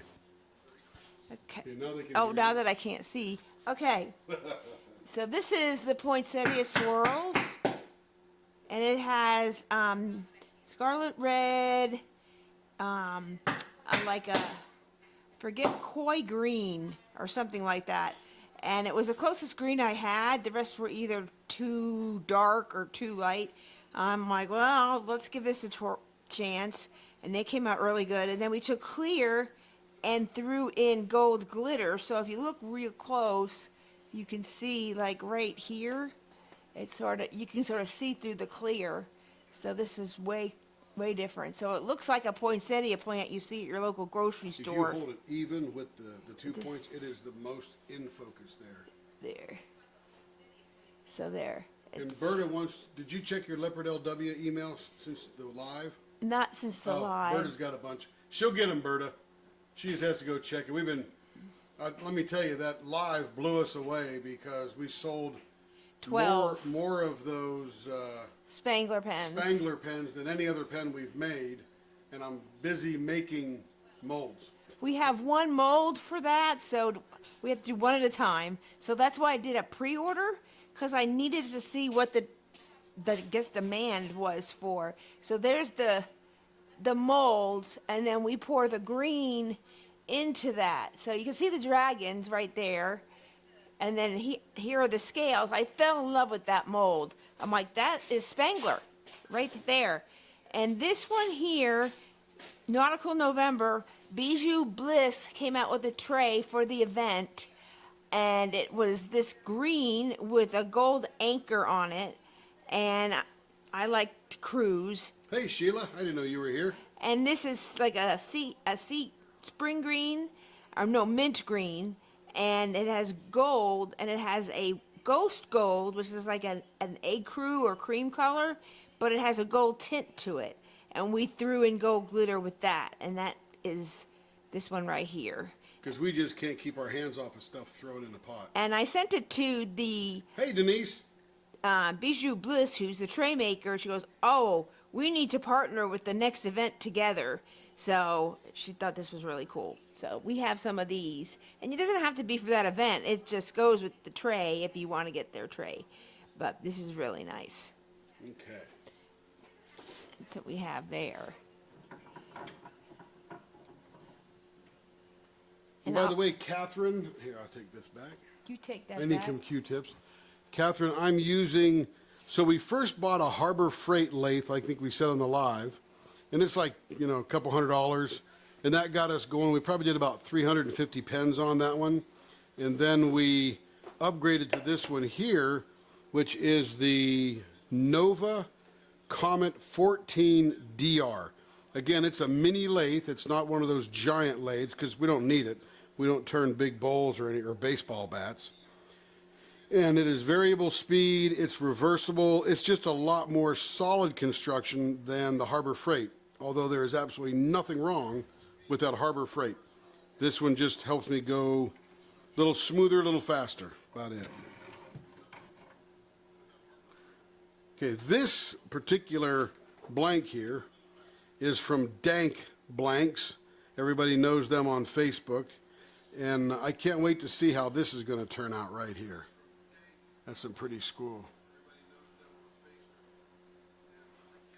Okay. Okay, now they can Oh, hear now you. that I can't see. Okay. So this is the poinsettia swirls, and it has scarlet red, like a forget koi green or something like that. And it was the closest green I had. The rest were either too dark or too light. I'm like, well, let's give this a chance. And they came out really good. And then we took clear and threw in gold glitter. So if you look real close, you can see like right here, it's you can sort of see through the clear. So this is way different. So it looks like a poinsettia plant you see at your local grocery If you store. hold it even with the 2 points, it is the most in focus there. There. So there. And It's Berta wants, did you check your Leopard LW emails since the live? not since the live. Berta's got a bunch. She'll get them, Berta. She just has to go check it. We've been, let me tell you, that live blew us away because we sold 12 more of those Spangler pens. Spangler pens than any other pen we've made, and I'm busy making molds. We have one mold for that, so we have to do one at a time. So that's why I did a pre-order, because I needed to see what the demand was for. So there's the molds, and then we pour the green into that. So you can see the dragons right there. And then here are the scales. I fell in love with that mold. I'm like, that is Spangler right there. And this one here, Nautical November, Bijou Bliss came out with a tray for the event. And it was this green with a gold anchor on it. And I like to cruise. Hey, Sheila, I didn't know you were here. And this is like a sea spring green, or no, mint green. And it has gold, and it has a ghost gold, which is like an ecru or cream color, but it has a gold tint to it. And we threw in gold glitter with that, and that is this one right here. Because we just can't keep our hands off of stuff thrown in the pot. And I sent it to the Hey, Denise. Bijou Bliss, who's the tray maker. She goes, oh, we need to partner with the next event together. So she thought this was really cool. So we have some of these. And it doesn't have to be for that event. It just goes with the tray if you want to get their tray. But this is really nice. Okay. That's what we have there. And by the way, Catherine, here, I'll take this back. You take that I need back. some Q-tips. Catherine, I'm using, so we first bought a Harbor Freight lathe, I think we said on the live, and it's like, you know, a couple $100, and that got us going. We probably did about 350 pens on that one, and then we upgraded to this one here, which is the Nova Comet 14 DR. Again, it's a mini lathe. It's not one of those giant lathes because we don't need it. We don't turn big bowls or baseball bats. And it is variable speed, it's reversible, it's just a lot more solid construction than the Harbor Freight, although there is absolutely nothing wrong with that Harbor Freight. This one just helps me go a little smoother, a little faster, about it. Okay, this particular blank here is from Dank Blanks. Everybody knows them on Facebook, and I can't wait to see how this is going to turn out right here. That's some pretty school.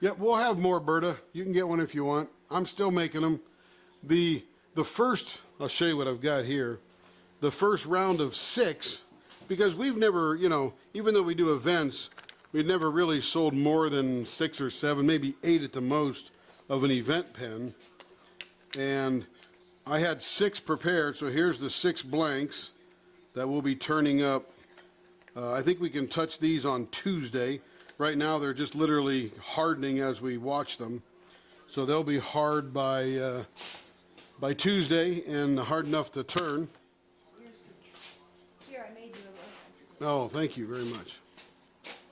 Yep, we'll have more, Berta. You can get one if you want. I'm still making them. The first, I'll show you what I've got here. The first round of 6, because we've never, you know, even though we do events, we've never really sold more than 6 or 7, maybe 8 at the most of an event pen. And I had 6 prepared, so here's the 6 blanks that we'll be turning up. I think we can touch these on Tuesday. Right now they're just literally hardening as we watch them. So they'll be hard by Tuesday and hard enough to turn. Oh, thank you very much.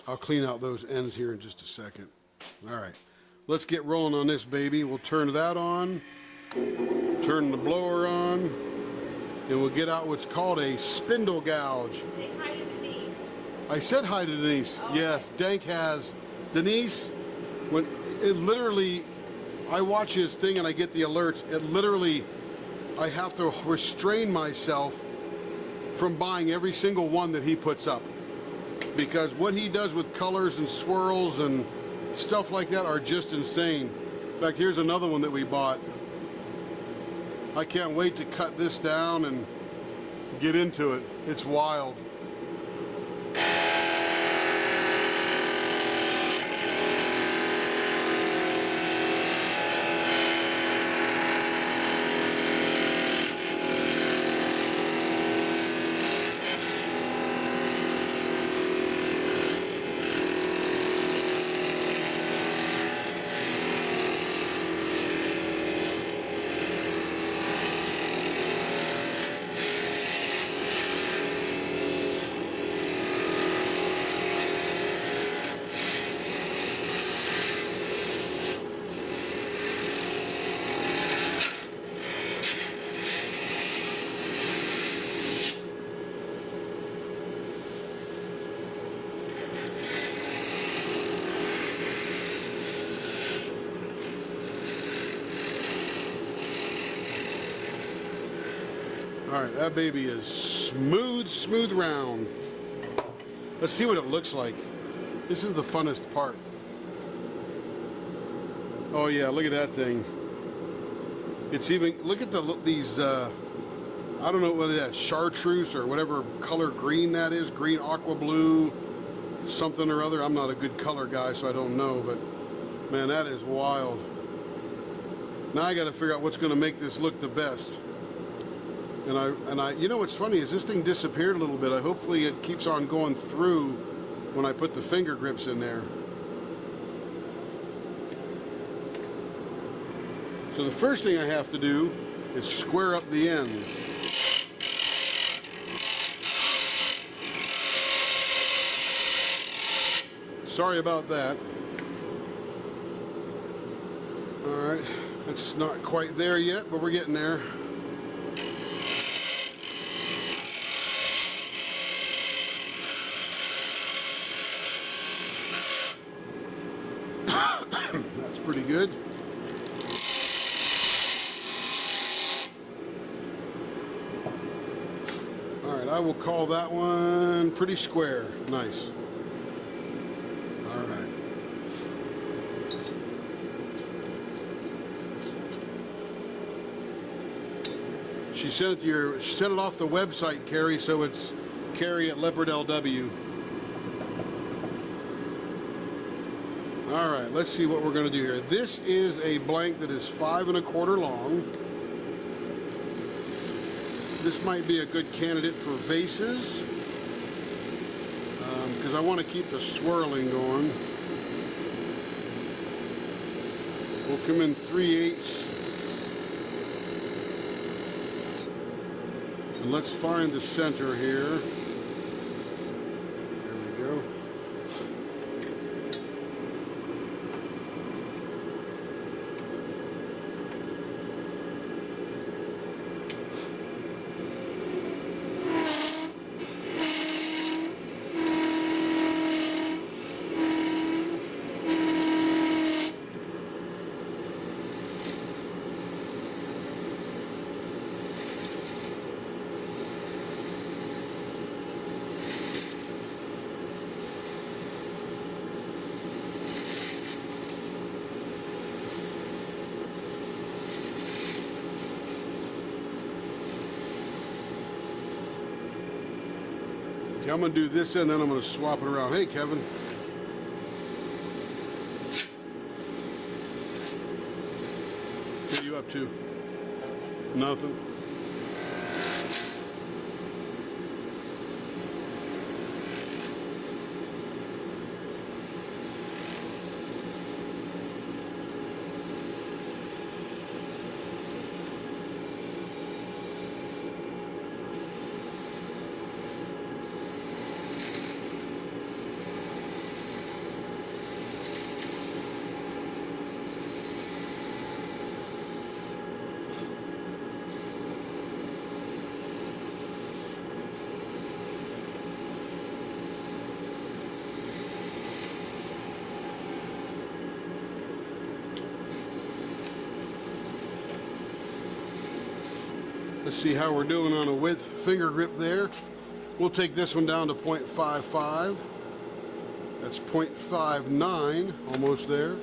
I'll clean out those ends here in just a second. All right, let's get rolling on this baby. We'll turn that on, turn the blower on, and we'll get out what's called a spindle gouge. Say hi to Denise. I said hi to Denise. Oh, yes, Dank has. Denise, when it literally, I watch his thing and I get the alerts. It literally, I have to restrain myself from buying every single one that he puts up. Because what he does with colors and swirls and stuff like that are just insane. In fact, here's another one that we bought. I can't wait to cut this down and get into it. It's wild. All right, that baby is smooth, smooth round. Let's see what it looks like. This is the funnest part. Oh yeah, look at that thing. It's even, look at these, I don't know what that, chartreuse or whatever color green that is, green aqua blue, something or other. I'm not a good color guy, so I don't know, but man, that is wild. Now I gotta figure out what's gonna make this look the best. And I, you know what's funny is this thing disappeared a little bit. Hopefully it keeps on going through when I put the finger grips in there. So the first thing I have to do is square up the ends. Sorry about that. All right, that's not quite there yet, but we're getting there. That's pretty good. All right, I will call that one pretty square. Nice. All right. She sent it off the website, Carrie, so it's Carrie at Leopard LW. All right, let's see what we're going to do here. This is a blank that is 5 1/4 long. This might be a good candidate for vases because I want to keep the swirling going. We'll come in 3/8. And let's find the center here. There we go. Okay, I'm going to do this and then I'm going to swap it around. Hey, Kevin. What are you up to? Nothing. Let's see how we're doing on a width finger grip there. We'll take this one down to 0.55. That's 0.59, almost there.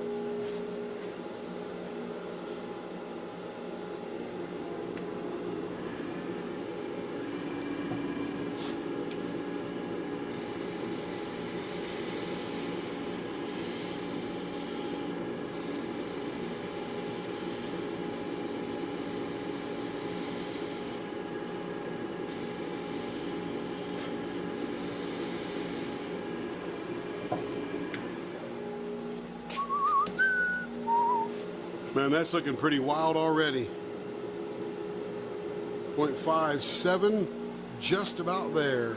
Man, that's looking pretty wild already. 0.57, just about there.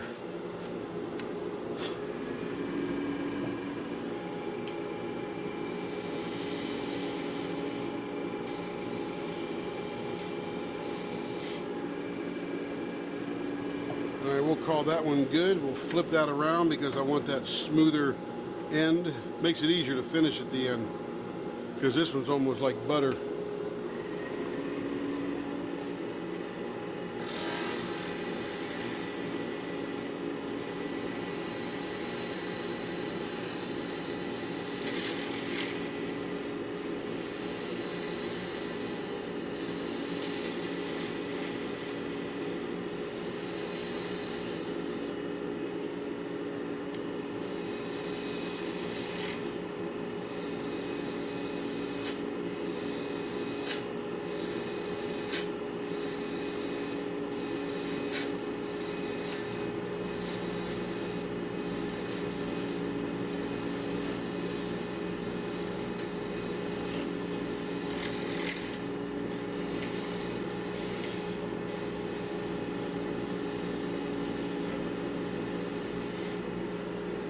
All right, we'll call that one good. We'll flip that around because I want that smoother end. Makes it easier to finish at the end, because this one's almost like butter.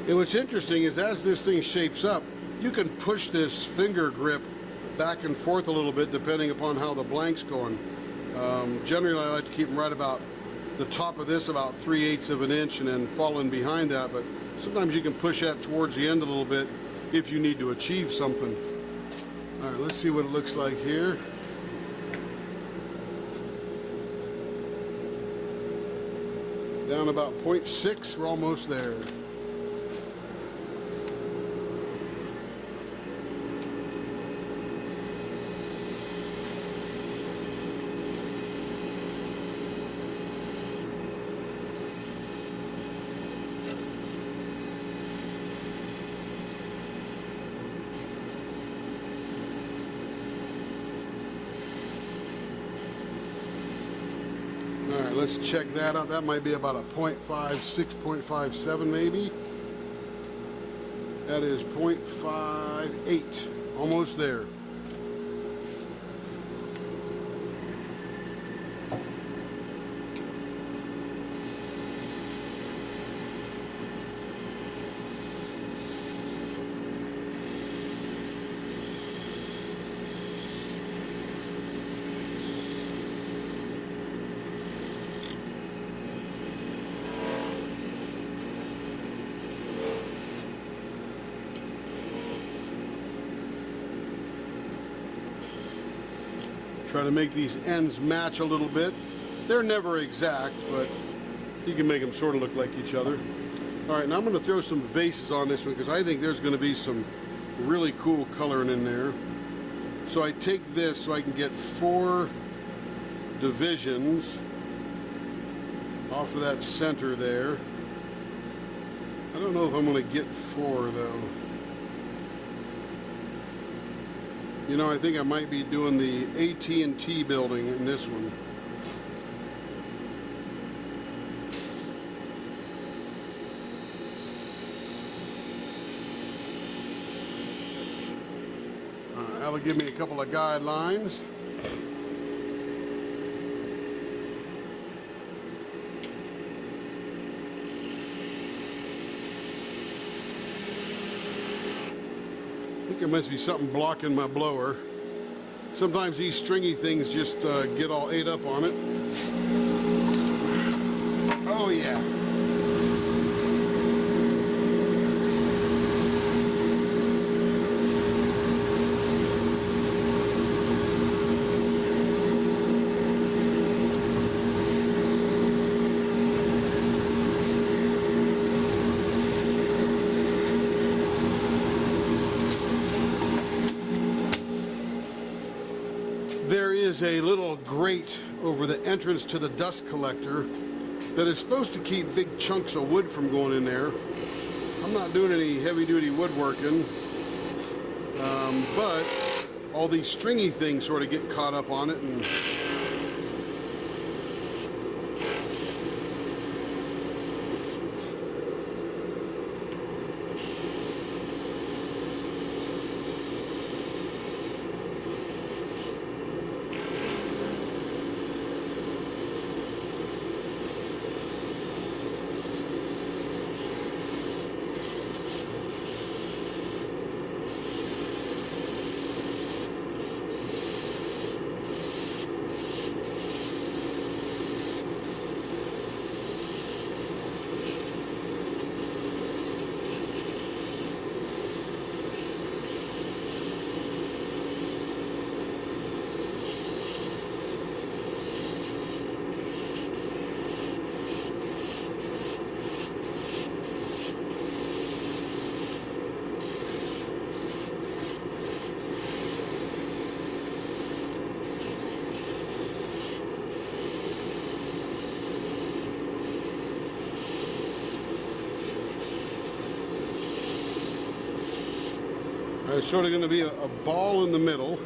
And what's interesting is as this thing shapes up, you can push this finger grip back and forth a little bit depending upon how the blank's going. Generally, I like to keep them right about the top of this, about 3/8 of an inch, and then falling behind that. But sometimes you can push that towards the end a little bit if you need to achieve something. All right, let's see what it looks like here. Down about 0.6, we're almost there. All right, let's check that out. That might be about a 0.56, 0.57 maybe. That is 0.58, almost there. Try to make these ends match a little bit. They're never exact, but you can make them sort of look like each other. All right, now I'm going to throw some vases on this one because I think there's going to be some really cool coloring in there. So I take this so I can get 4 divisions off of that center there. I don't know if I'm going to get 4 though. You know, I think I might be doing the AT&T building in this one. That'll give me a couple of guidelines. I think there must be something blocking my blower. Sometimes these stringy things just get all ate up on it. Oh yeah. is a little grate over the entrance to the dust collector that is supposed to keep big chunks of wood from going in there. I'm not doing any heavy-duty woodworking, but all these stringy things sort of get caught up on it, and there's sort of going to be a ball in the middle.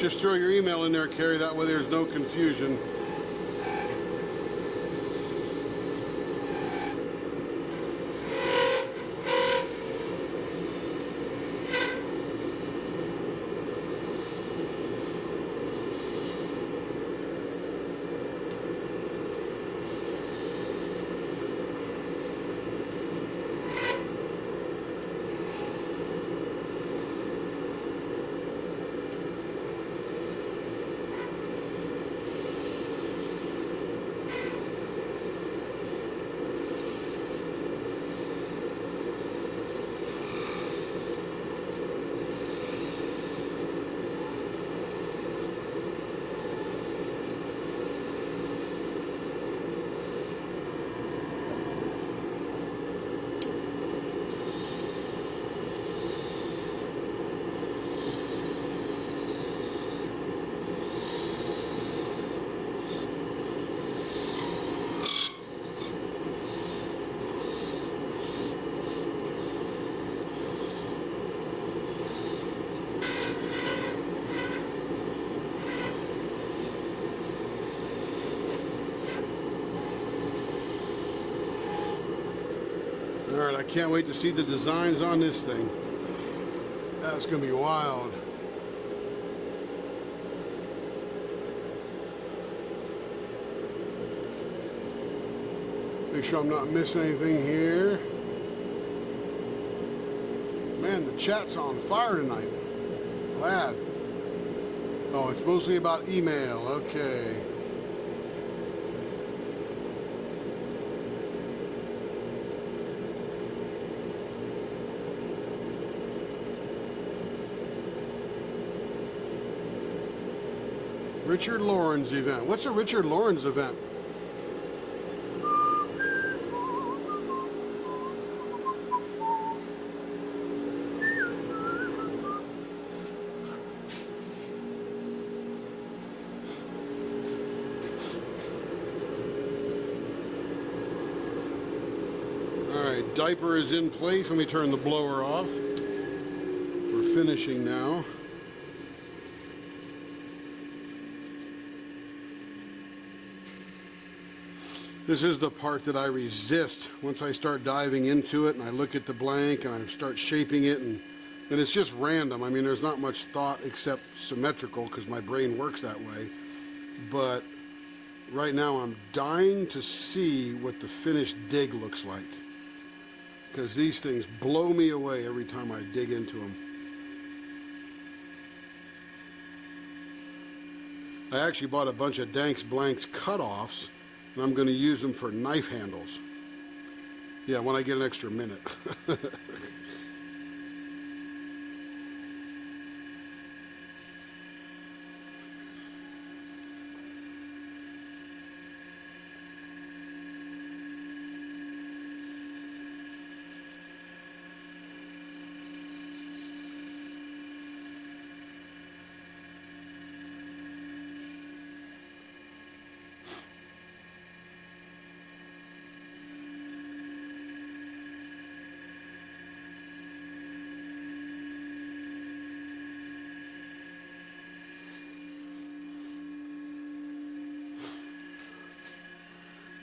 Just throw your email in there, Carrie, that way there's no confusion. All right, I can't wait to see the designs on this thing. That's gonna be wild. Make sure I'm not missing anything here. Man, the chat's on fire tonight. Glad. Oh, it's mostly about email. Okay. Richard Lawrence event. What's a Richard Lawrence event? right, diaper is in place. Let me turn the blower off. We're finishing now. This is the part that I resist. Once I start diving into it and I look at the blank and I start shaping it, and it's just random. I mean, there's not much thought except symmetrical because my brain works that way. But right now I'm dying to see what the finished dig looks like, because these things blow me away every time I dig into them. I actually bought a bunch of Danks Blanks cutoffs, and I'm going to use them for knife handles. Yeah, when I get an extra minute.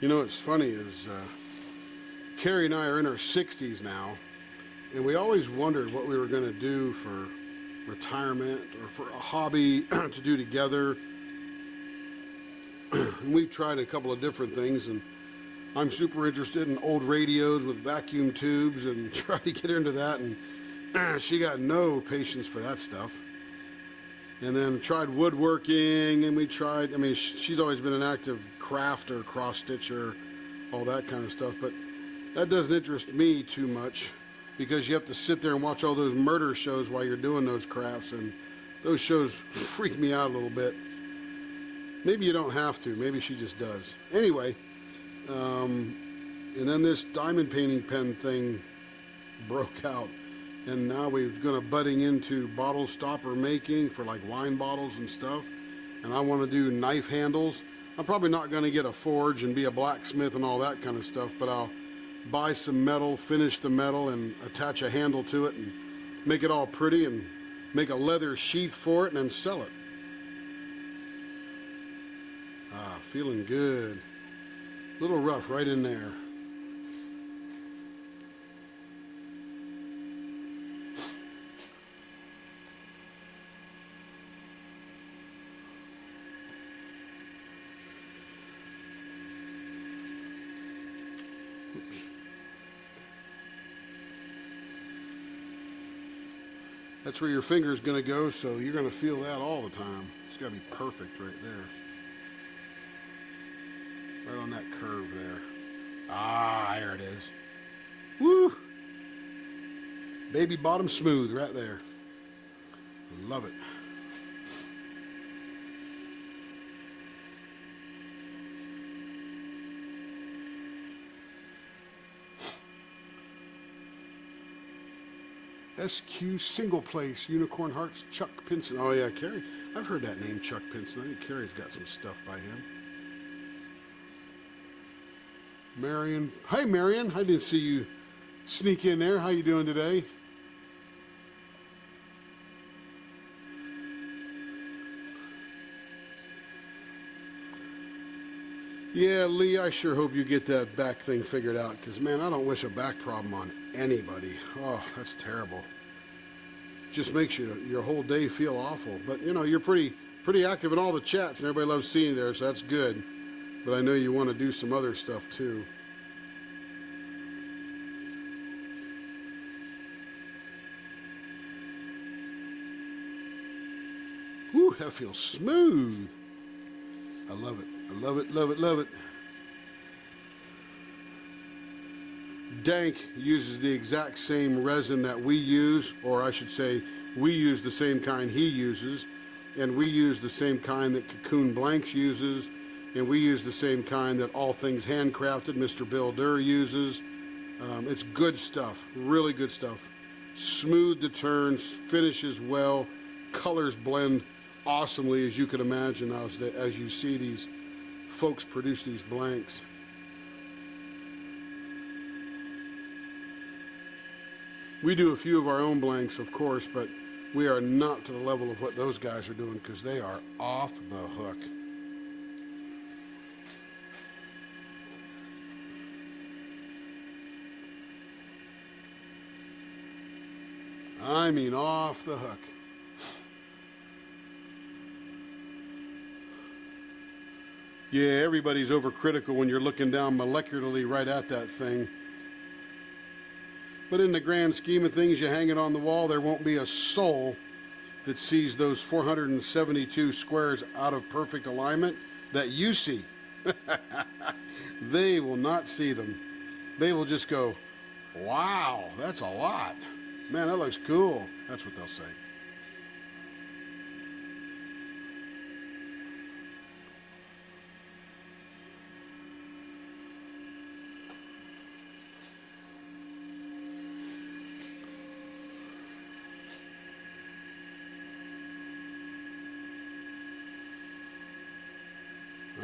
You know what's funny is Carrie and I are in our 60s now, and we always wondered what we were going to do for retirement or for a hobby to do together. And we've tried a couple of different things, and I'm super interested in old radios with vacuum tubes and try to get into that, and she got no patience for that stuff. And then tried woodworking, and we tried, I mean, she's always been an active crafter, cross stitcher, all that kind of stuff, but that doesn't interest me too much because you have to sit there and watch all those murder shows while you're doing those crafts, and those shows freak me out a little bit. Maybe you don't have to, maybe she just does. Anyway, and then this diamond painting pen thing broke out. And now we're going to budding into bottle stopper making for like wine bottles and stuff. And I want to do knife handles. I'm probably not going to get a forge and be a blacksmith and all that kind of stuff, but I'll buy some metal, finish the metal, and attach a handle to it and make it all pretty and make a leather sheath for it and then sell it. Ah, feeling good. A little rough right in there. That's where your finger's going to go, so you're going to feel that all the time. It's got to be perfect right there. Right on that curve there. Ah, there it is. Woo! Baby bottom smooth right there. Love it. SQ Single Place, Unicorn Hearts, Chuck Pinson. Oh yeah, Carrie. I've heard that name, Chuck Pinson. I think Carrie's got some stuff by him. Marion. Hi, Marion. I didn't see you sneak in there. How you doing today? Yeah, Lee, I sure hope you get that back thing figured out, because, man, I don't wish a back problem on anybody. Oh, that's terrible. Just makes your whole day feel awful. But, you know, you're pretty active in all the chats, and everybody loves seeing you there, so that's good. But I know you want to do some other stuff, too. Whew, that feels smooth. I love it. I love it, love it, love it. Dank uses the exact same resin that we use, or I should say, we use the same kind he uses, and we use the same kind that Cocoon Blanks uses, and we use the same kind that All Things Handcrafted, Mr. Bill Durr uses. It's good stuff, really good stuff. Smooth to turns, finishes well, colors blend awesomely, as you could imagine, as you see these folks produce these blanks. We do a few of our own blanks, of course, but we are not to the level of what those guys are doing because they are off the hook. I mean, off the hook. Yeah, everybody's overcritical when you're looking down molecularly right at that thing. But in the grand scheme of things, you hang it on the wall, there won't be a soul that sees those 472 squares out of perfect alignment that you see. They will not see them. They will just go, wow, that's a lot. Man, that looks cool. That's what they'll say.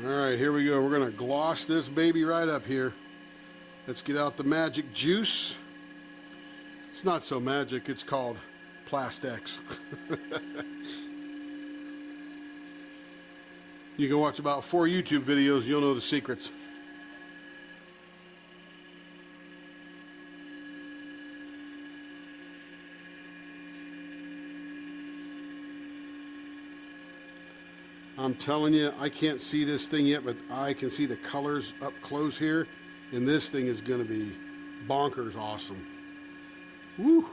All right, here we go. We're going to gloss this baby right up here. Let's get out the magic juice. It's not so magic. It's called Plastex. You can watch about 4 YouTube videos. You'll know the secrets. I'm telling you, I can't see this thing yet, but I can see the colors up close here, and this thing is going to be bonkers awesome. Woo!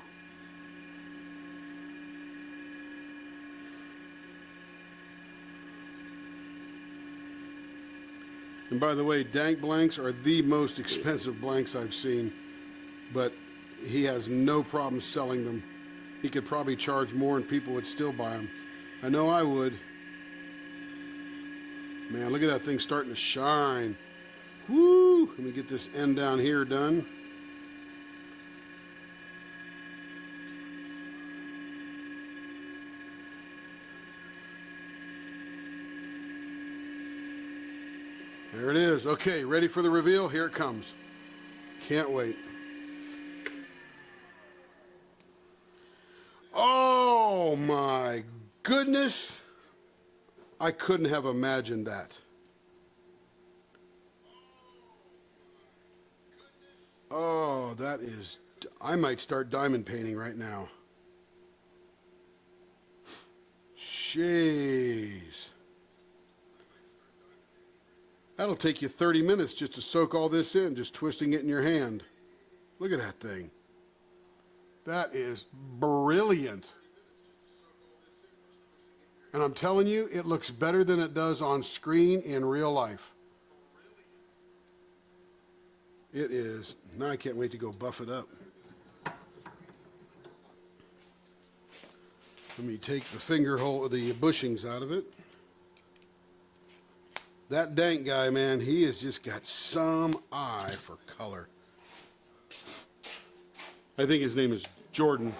And by the way, Dank blanks are the most expensive blanks I've seen, but he has no problem selling them. He could probably charge more and people would still buy them. I know I would. Man, look at that thing starting to shine. Woo! Let me get this end down here done. There it is. Okay, ready for the reveal? Here it comes. Can't wait. Oh my goodness. I couldn't have imagined that. Oh, that is, I might start diamond painting right now. Jeez. That'll take you 30 minutes just to soak all this in, just twisting it in your hand. Look at that thing. That is brilliant. And I'm telling you, it looks better than it does on screen in real life. It is. Now I can't wait to go buff it up. Let me take the finger hole, the bushings out of it. That Dank guy, man, he has just got some eye for color. I think his name is Jordan.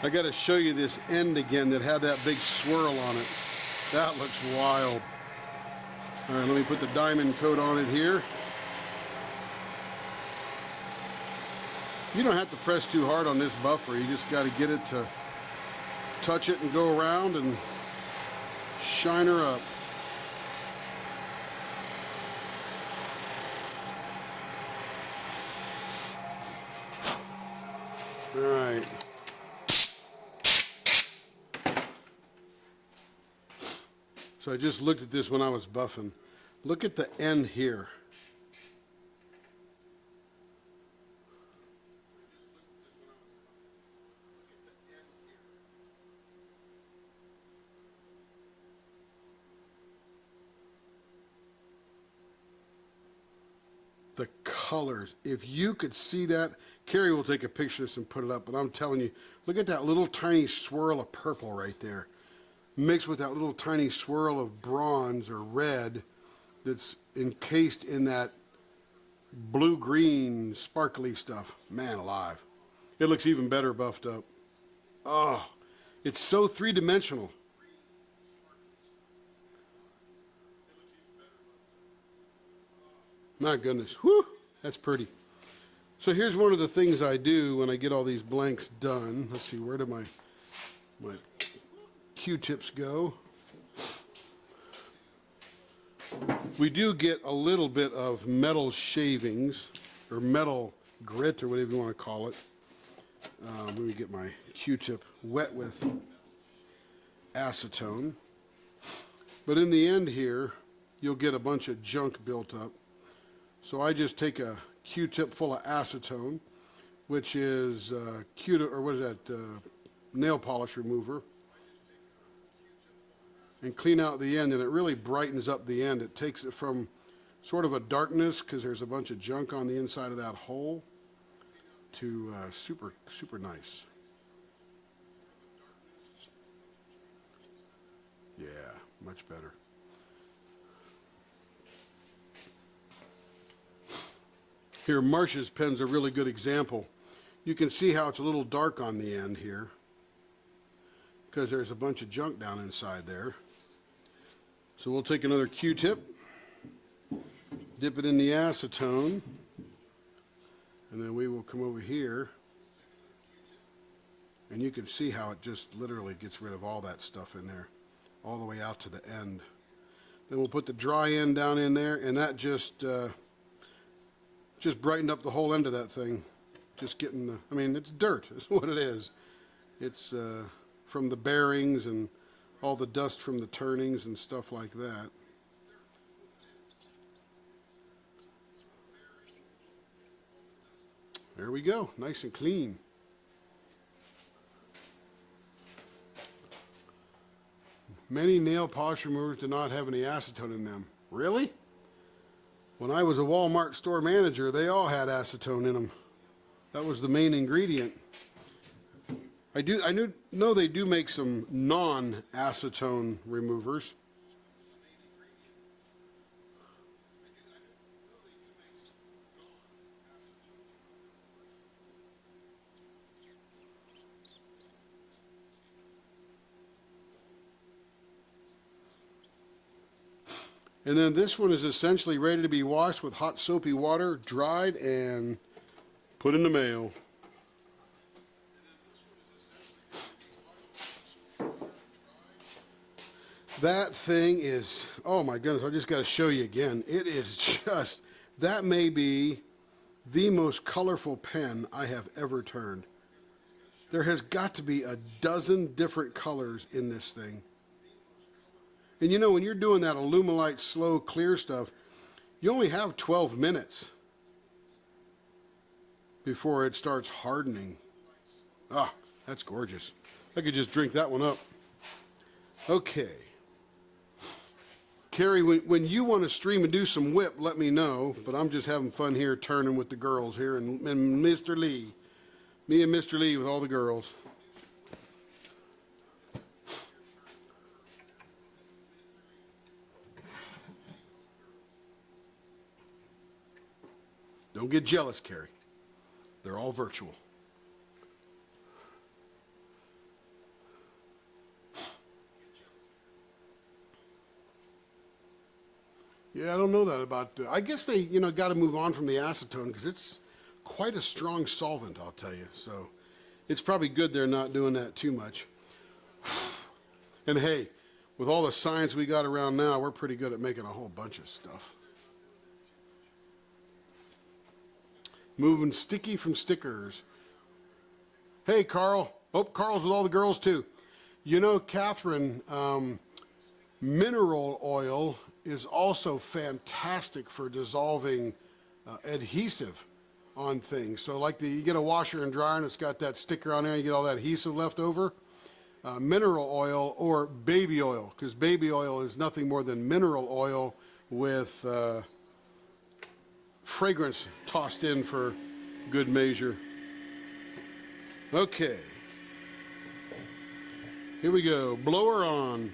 I got to show you this end again that had that big swirl on it. That looks wild. All right, let me put the diamond coat on it here. You don't have to press too hard on this buffer. You just got to get it to touch it and go around and shine her up. All right. So I just looked at this when I was buffing. Look at the end here. the colors. If you could see that, Carrie will take a picture of this and put it up, but I'm telling you, look at that little tiny swirl of purple right there, mixed with that little tiny swirl of bronze or red that's encased in that blue-green sparkly stuff. Man alive. It looks even better buffed up. Oh, it's so three-dimensional. My goodness. Whew, that's pretty. So here's one of the things I do when I get all these blanks done. Let's see, where do my Q-tips go? We do get a little bit of metal shavings, or metal grit, or whatever you want to call it. Let me get my Q-tip wet with acetone. But in the end here, you'll get a bunch of junk built up. So I just take a Q-tip full of acetone, which is nail polish remover, and clean out the end, and it really brightens up the end. It takes it from sort of a darkness, because there's a bunch of junk on the inside of that hole, to super, super nice. Yeah, much better. Here, Marsh's pen's a really good example. You can see how it's a little dark on the end here, because there's a bunch of junk down inside there. So we'll take another Q-tip, dip it in the acetone, and then we will come over here, and you can see how it just literally gets rid of all that stuff in there, all the way out to the end. Then we'll put the dry end down in there, and that just brightened up the whole end of that thing. Just getting the, I mean, it's dirt, is what it is. It's from the bearings and all the dust from the turnings and stuff like that. There we go, nice and clean. Many nail polish removers do not have any acetone in them. Really? When I was a Walmart store manager, they all had acetone in them. That was the main ingredient. I know they do make some non-acetone removers. And then this one is essentially ready to be washed with hot soapy water, dried, and put in the mail. That thing is, oh my goodness, I just got to show you again. It is just, that may be the most colorful pen I have ever turned. There has got to be a dozen different colors in this thing. And you know, when you're doing that Alumilite slow clear stuff, you only have 12 minutes before it starts hardening. Ah, that's gorgeous. I could just drink that one up. Okay. Carrie, when you want to stream and do some whip, let me know. But I'm just having fun here turning with the girls here and Mr. Lee. Me and Mr. Lee with all the girls. Don't get jealous, Carrie. They're all virtual. Yeah, I don't know that about. I guess they, got to move on from the acetone because it's quite a strong solvent, I'll tell you. So it's probably good they're not doing that too much. And hey, with all the science we got around now, we're pretty good at making a whole bunch of stuff. Moving sticky from stickers. Hey, Carl. Oh, Carl's with all the girls, too. You know, Catherine, mineral oil is also fantastic for dissolving adhesive on things. So like you get a washer and dryer and it's got that sticker on there, you get all that adhesive left over. Mineral oil or baby oil, because baby oil is nothing more than mineral oil with fragrance tossed in for good measure. Okay. Here we go. Blower on.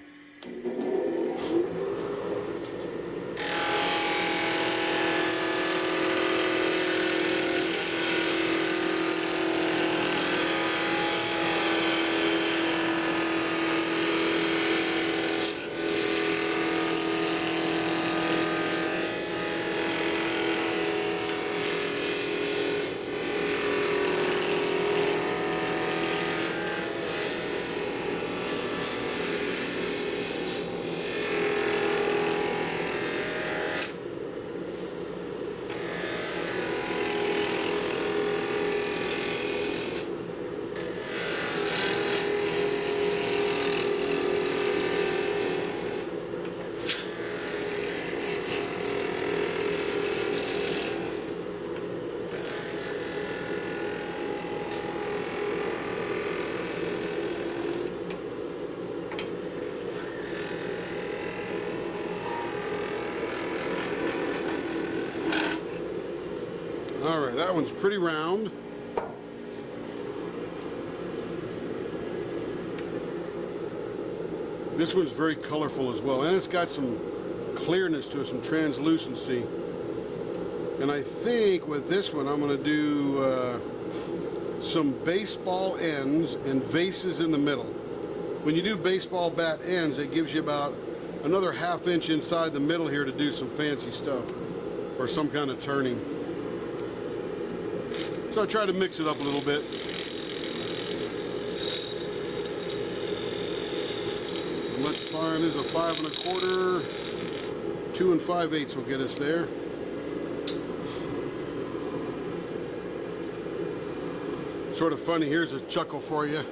All right, that one's pretty round. This one's very colorful as well, and it's got some clearness to it, some translucency. And I think with this one, I'm going to do some baseball ends and vases in the middle. When you do baseball bat ends, it gives you about another ½ inch inside the middle here to do some fancy stuff or some kind of turning. So I try to mix it up a little bit. And let's find, this is a 5 1/4, 2 5/8 will get us there. Sort of funny, here's a chuckle for you.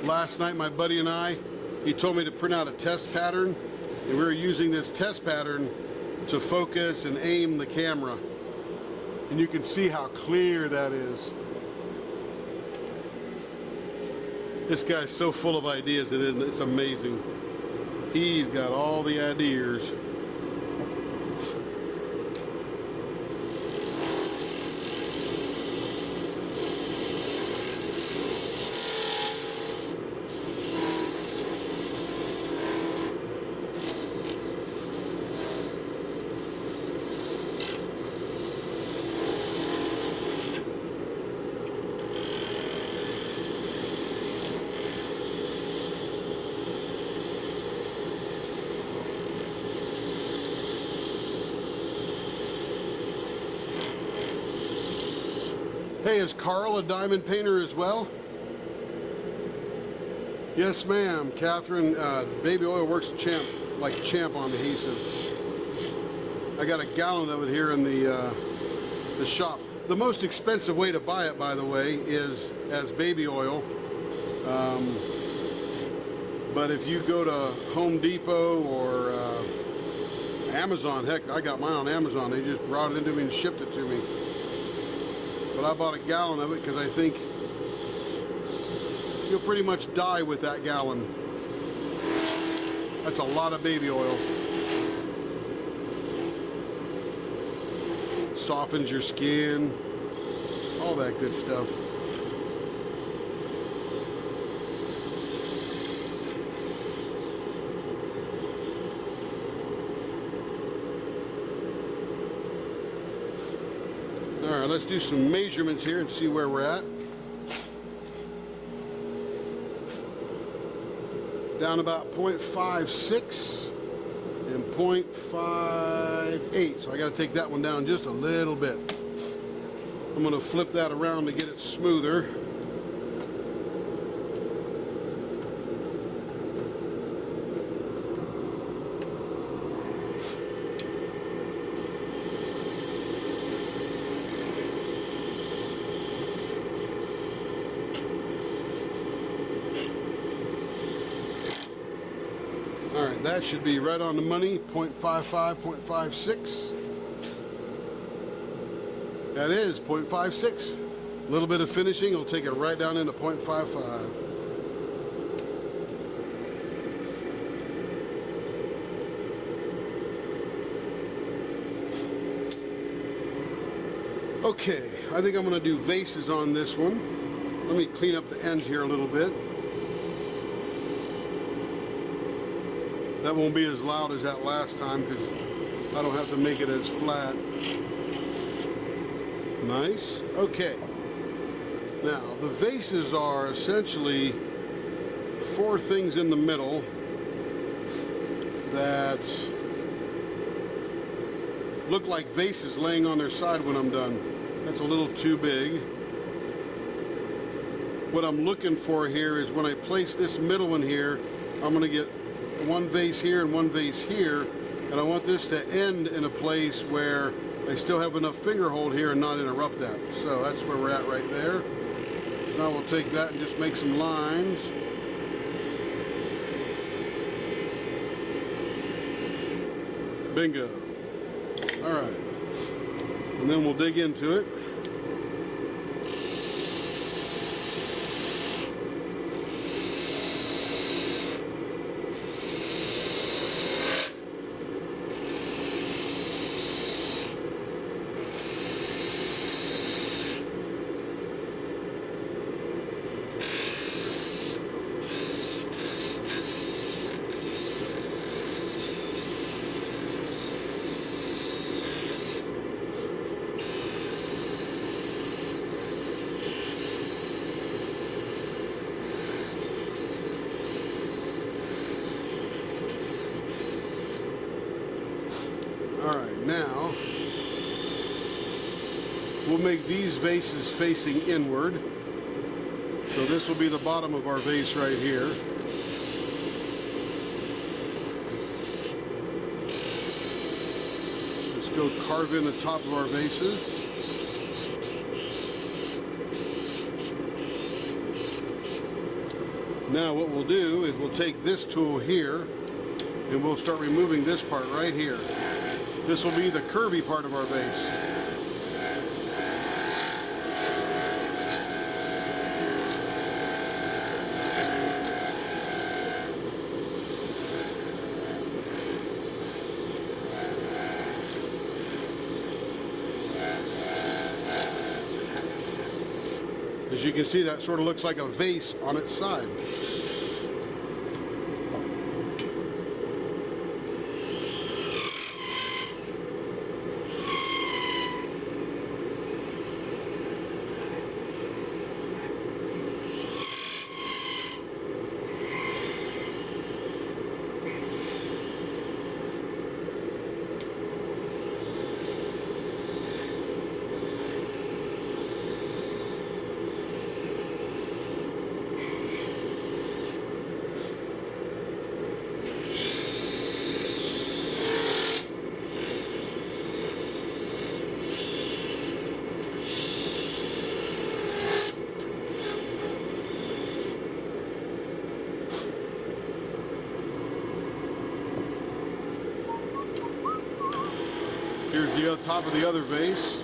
Last night my buddy and I, he told me to print out a test pattern, and we were using this test pattern to focus and aim the camera. And you can see how clear that is. This guy's so full of ideas, it's amazing. He's got all the ideas. Hey, is Carl a diamond painter as well? Yes, ma'am. Catherine, Baby Oil works like champ on adhesive. I got a gallon of it here in the shop. The most expensive way to buy it, by the way, is as baby oil. But if you go to Home Depot or Amazon, heck, I got mine on Amazon. They just brought it into me and shipped it to me. But I bought a gallon of it because I think you'll pretty much die with that gallon. That's a lot of baby oil. Softens your skin, all that good stuff. All right, let's do some measurements here and see where we're at. Down about 0.56 and 0.58. So I got to take that one down just a little bit. I'm going to flip that around to get it smoother. All right, that should be right on the money, 0.55, 0.56. That is 0.56. A little bit of finishing will take it right down into 0.55. Okay, I think I'm going to do vases on this one. Let me clean up the ends here a little bit. That won't be as loud as that last time because I don't have to make it as flat. Nice. Okay. Now, the vases are essentially 4 things in the middle that look like vases laying on their side when I'm done. That's a little too big. What I'm looking for here is when I place this middle one here, I'm going to get one vase here and one vase here, and I want this to end in a place where I still have enough finger hold here and not interrupt that. So that's where we're at right there. So now we'll take that and just make some lines. Bingo. All right. And then we'll dig into it. Alright, now we'll make these vases facing inward. So this will be the bottom of our vase right here. Let's go carve in the top of our vases. Now what we'll do is we'll take this tool here and we'll start removing this part right here. This will be the curvy part of our vase. As you can see, that sort of looks like a vase on its side. Here's the top of the other vase.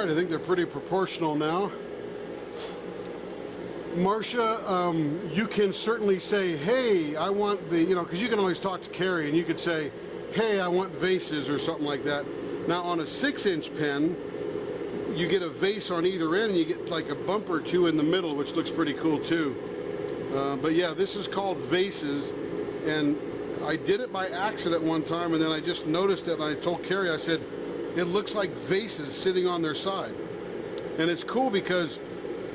right, I think they're pretty proportional now. Marcia, you can certainly say, hey, I want the, because you can always talk to Carrie and you could say, hey, I want vases or something like that. Now on a 6-inch pen, you get a vase on either end and you get like a bump or two in the middle, which looks pretty cool too. But yeah, this is called vases, and I did it by accident one time, and then I just noticed it, and I told Carrie, I said, it looks like vases sitting on their side. And it's cool because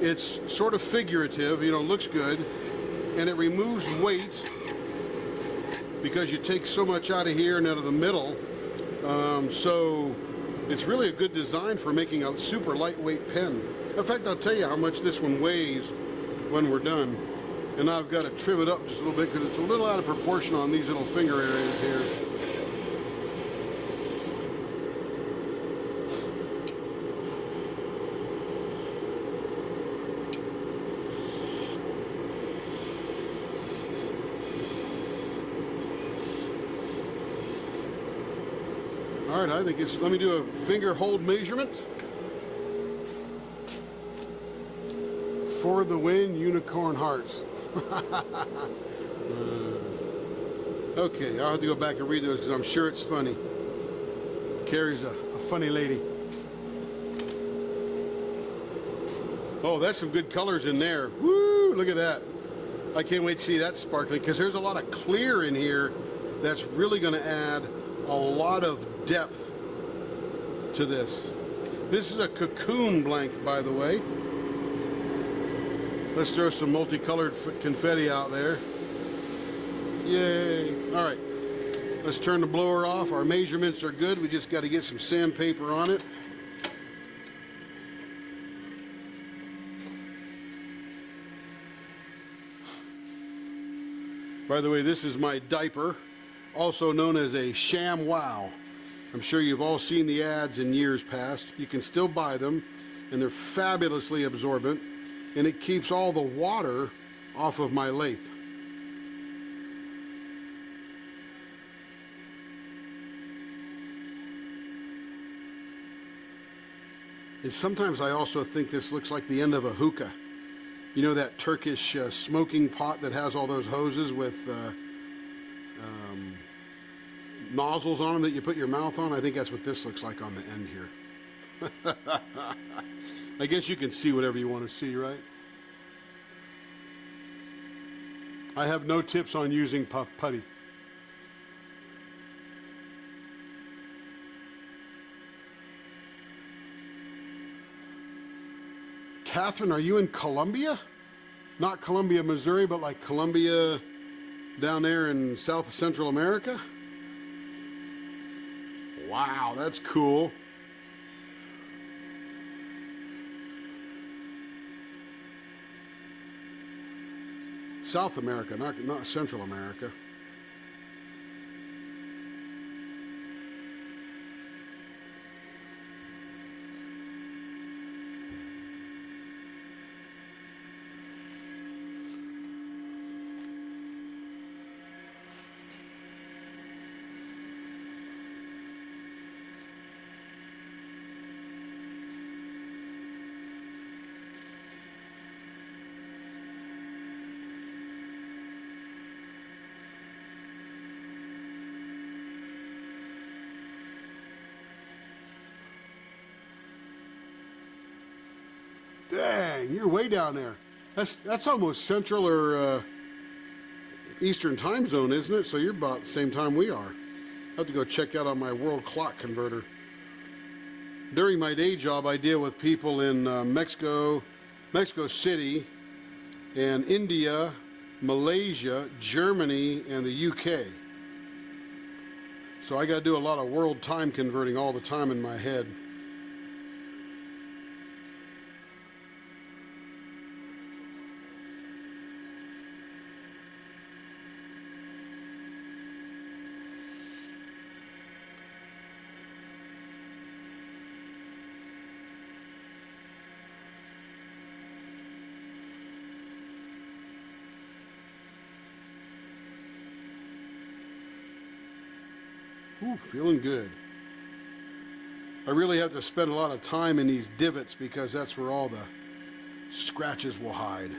it's sort of figurative, looks good, and it removes weight because you take so much out of here and out of the middle. So it's really a good design for making a super lightweight pen. In fact, I'll tell you how much this one weighs when we're done. And now I've got to trim it up just a little bit because it's a little out of proportion on these little finger areas here. All right, I think it's, let me do a finger hold measurement. For the win, unicorn hearts. Okay, I'll have to go back and read those because I'm sure it's funny. Carrie's a funny lady. Oh, that's some good colors in there. Woo, look at that. I can't wait to see that sparkling because there's a lot of clear in here that's really going to add a lot of depth to this. This is a cocoon blank, by the way. Let's throw some multicolored confetti out there. Yay. All right, let's turn the blower off. Our measurements are good. We just got to get some sandpaper on it. By the way, this is my diaper, also known as a ShamWow. I'm sure you've all seen the ads in years past. You can still buy them, and they're fabulously absorbent, and it keeps all the water off of my lathe. And sometimes I also think this looks like the end of a hookah. You know that Turkish smoking pot that has all those hoses with nozzles on them that you put your mouth on? I think that's what this looks like on the end here. I guess you can see whatever you want to see, right? I have no tips on using putty. Catherine, are you in Columbia? Not Columbia, Missouri, but like Columbia down there in South Central America? Wow, that's cool. South America, not Central America. Dang, you're way down there. That's almost Central or Eastern time zone, isn't it? So you're about the same time we are. I have to go check out on my world clock converter. During my day job, I deal with people in Mexico City, and India, Malaysia, Germany, and the UK. So I got to do a lot of world time converting all the time in my head. Ooh, feeling good. I really have to spend a lot of time in these divots because that's where all the scratches will hide.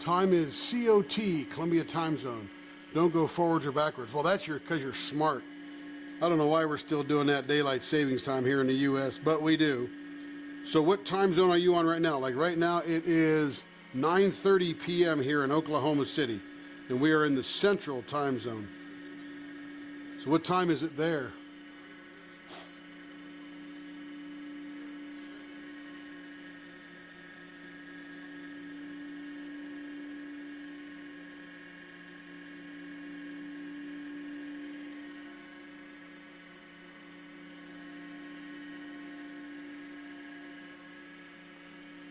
Time is COT, Columbia Time Zone. Don't go forwards or backwards. Well, that's because you're smart. I don't know why we're still doing that daylight savings time here in the U.S., but we do. So what time zone are you on right now? Like right now, it is 9:30 p.m. here in Oklahoma City, and we are in the Central Time Zone. So what time is it there?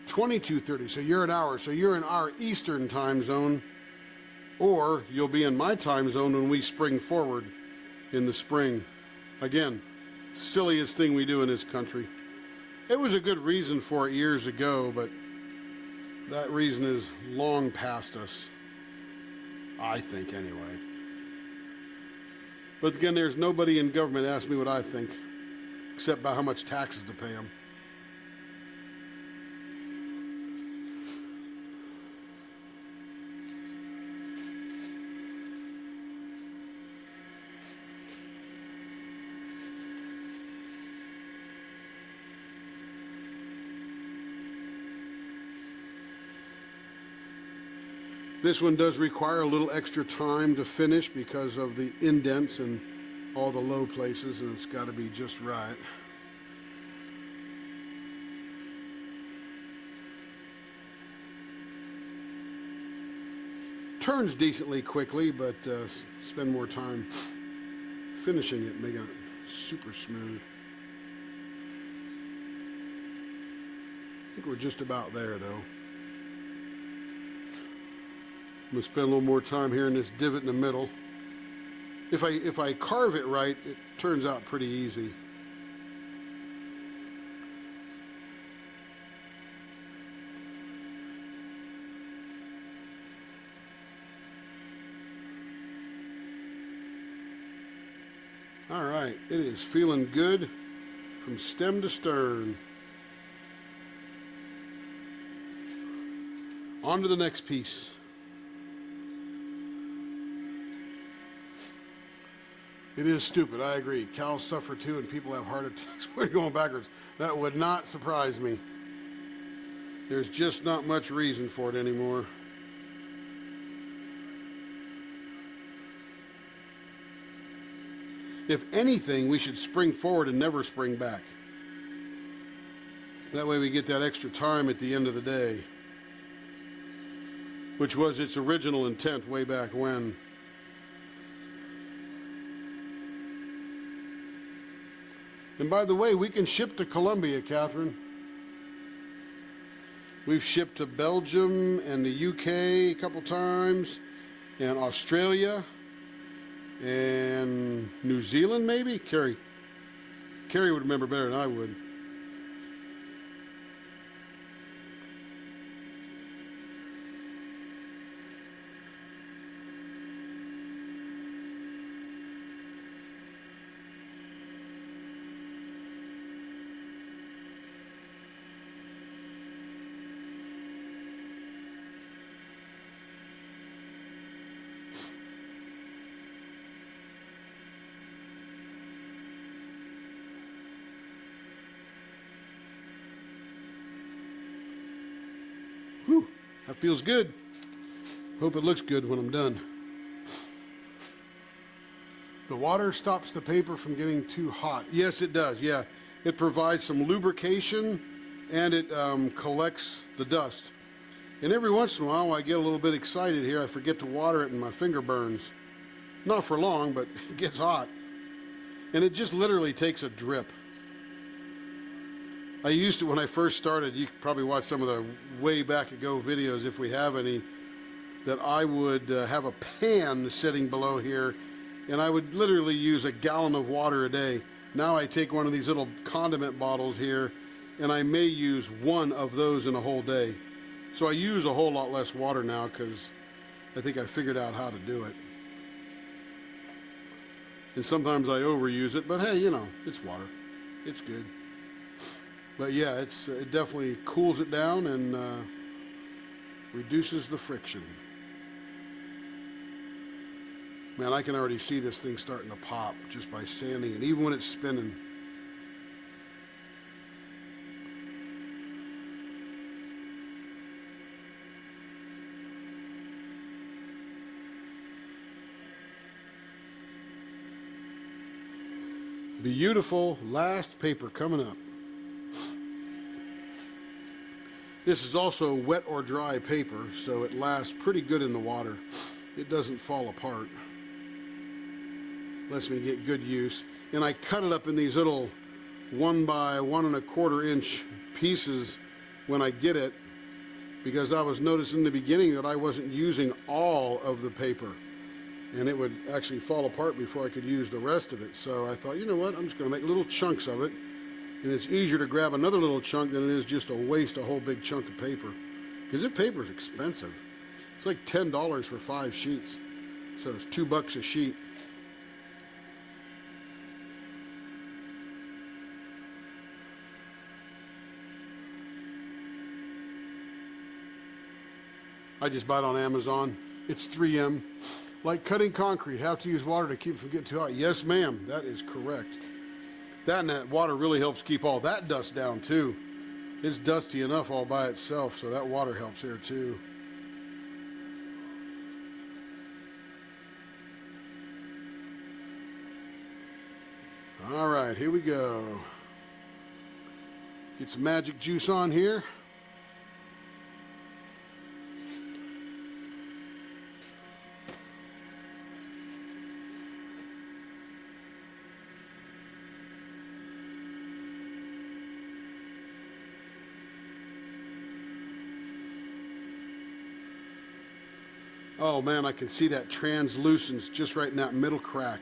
(22:30). So you're an hour. So you're in our Eastern Time Zone, or you'll be in my time zone when we spring forward in the spring. Again, silliest thing we do in this country. It was a good reason for it years ago, but that reason is long past us. I think, anyway. But again, there's nobody in government asks me what I think, except by how much taxes to pay them. This one does require a little extra time to finish because of the indents and all the low places, and it's got to be just right. Turns decently quickly, but spend more time finishing it, making it super smooth. I think we're just about there, though. I'm gonna spend a little more time here in this divot in the middle. If I carve it right, it turns out pretty easy. All right, it is feeling good from stem to stern. On to the next piece. It is stupid, I agree. Cows suffer too and people have heart attacks when going backwards. That would not surprise me. There's just not much reason for it anymore. If anything, we should spring forward and never spring back. That way we get that extra time at the end of the day, which was its original intent way back when. And by the way, we can ship to Colombia, Catherine. We've shipped to Belgium and the UK a couple times, and Australia, and New Zealand maybe? Carrie would remember better than I would. Whew, that feels good. Hope it looks good when I'm done. The water stops the paper from getting too hot. Yes, it does, yeah. It provides some lubrication and it collects the dust. And every once in a while, when I get a little bit excited here, I forget to water it and my finger burns. Not for long, but it gets hot. And it just literally takes a drip. I used to, when I first started, you could probably watch some of the way back ago videos if we have any, that I would have a pan sitting below here, and I would literally use a gallon of water a day. Now I take one of these little condiment bottles here, and I may use one of those in a whole day. So I use a whole lot less water now because I think I figured out how to do it. And sometimes I overuse it, but hey, you know, it's water. It's good. But yeah, it definitely cools it down and reduces the friction. Man, I can already see this thing starting to pop just by sanding it, even when it's spinning. Beautiful last paper coming up. This is also wet or dry paper, so it lasts pretty good in the water. It doesn't fall apart. Lets me get good use. And I cut it up in these little 1 by 1 1/4 inch pieces when I get it, because I was noticing in the beginning that I wasn't using all of the paper, and it would actually fall apart before I could use the rest of it. So I thought, you know what, I'm just going to make little chunks of it, and it's easier to grab another little chunk than it is just to waste a whole big chunk of paper, because this paper is expensive. It's like $10 for 5 sheets, so it's $2 a sheet. I just bought it on Amazon. It's 3M. Like cutting concrete, have to use water to keep it from getting too hot. Yes, ma'am, that is correct. That and that water really helps keep all that dust down too. It's dusty enough all by itself, so that water helps there too. All right, here we go. Get some magic juice on here. Oh man, I can see that translucence just right in that middle crack,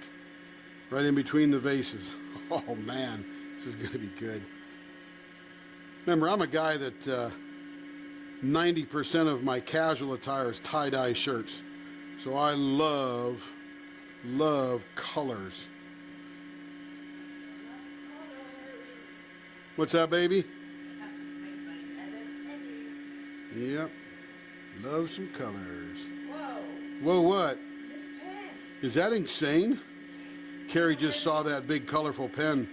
right in between the vases. Oh man, this is gonna be good. Remember, I'm a guy that 90% of my casual attire is tie-dye shirts. So I love colors. What's that, baby? Yep, love some colors. Whoa, what? Is that insane? Carrie just saw that big colorful pen.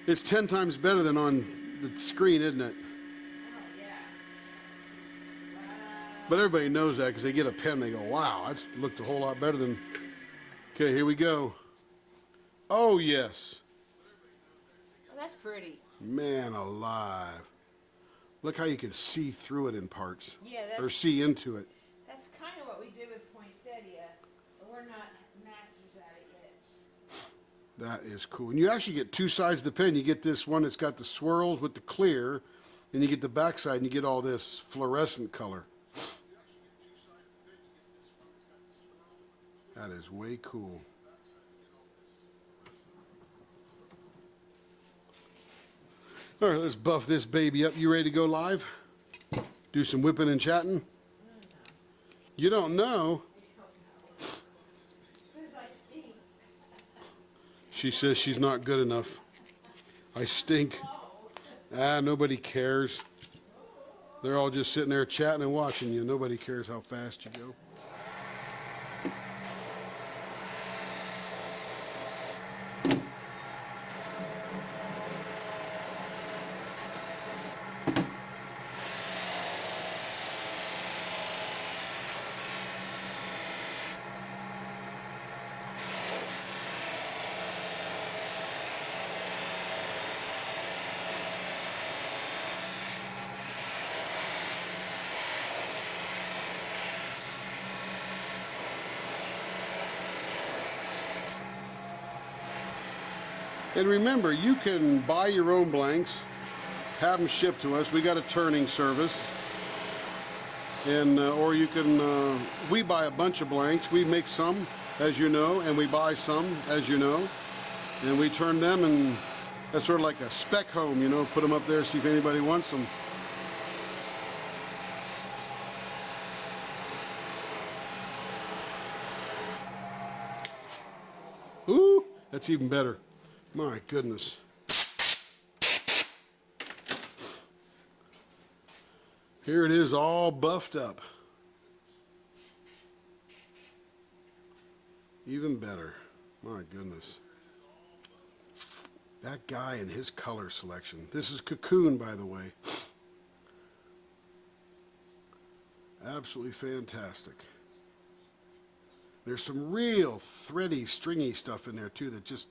It's 10 times better than on the screen, isn't it? But everybody knows that because they get a pen, they go, wow, that's looked a whole lot better than... Okay, here we go. Oh, yes. Oh, that's pretty. Man alive. Look how you can see through it in parts. Yeah, or see into it. that's kind of what we did with poinsettia, but we're not masters at it yet. That is cool. And you actually get 2 sides of the pen. You get this one that's got the swirls with the clear, and you get the back side and you get all this fluorescent color. That is way cool. All right, let's buff this baby up. You ready to go live? Do some whipping and chatting? You don't know? She says she's not good enough. I stink. Ah, nobody cares. They're all just sitting there chatting and watching you. Nobody cares how fast you go. And remember, you can buy your own blanks, have them shipped to us. We got a turning service. And or you can, we buy a bunch of blanks. We make some, as you know, and we buy some, as you know. And we turn them, and that's sort of like a spec home, you know, put them up there, see if anybody wants them. Ooh, that's even better. My goodness. Here it is, all buffed up. Even better. My goodness. That guy and his color selection. This is Cocoon, by the way. Absolutely fantastic. There's some real thready, stringy stuff in there too that just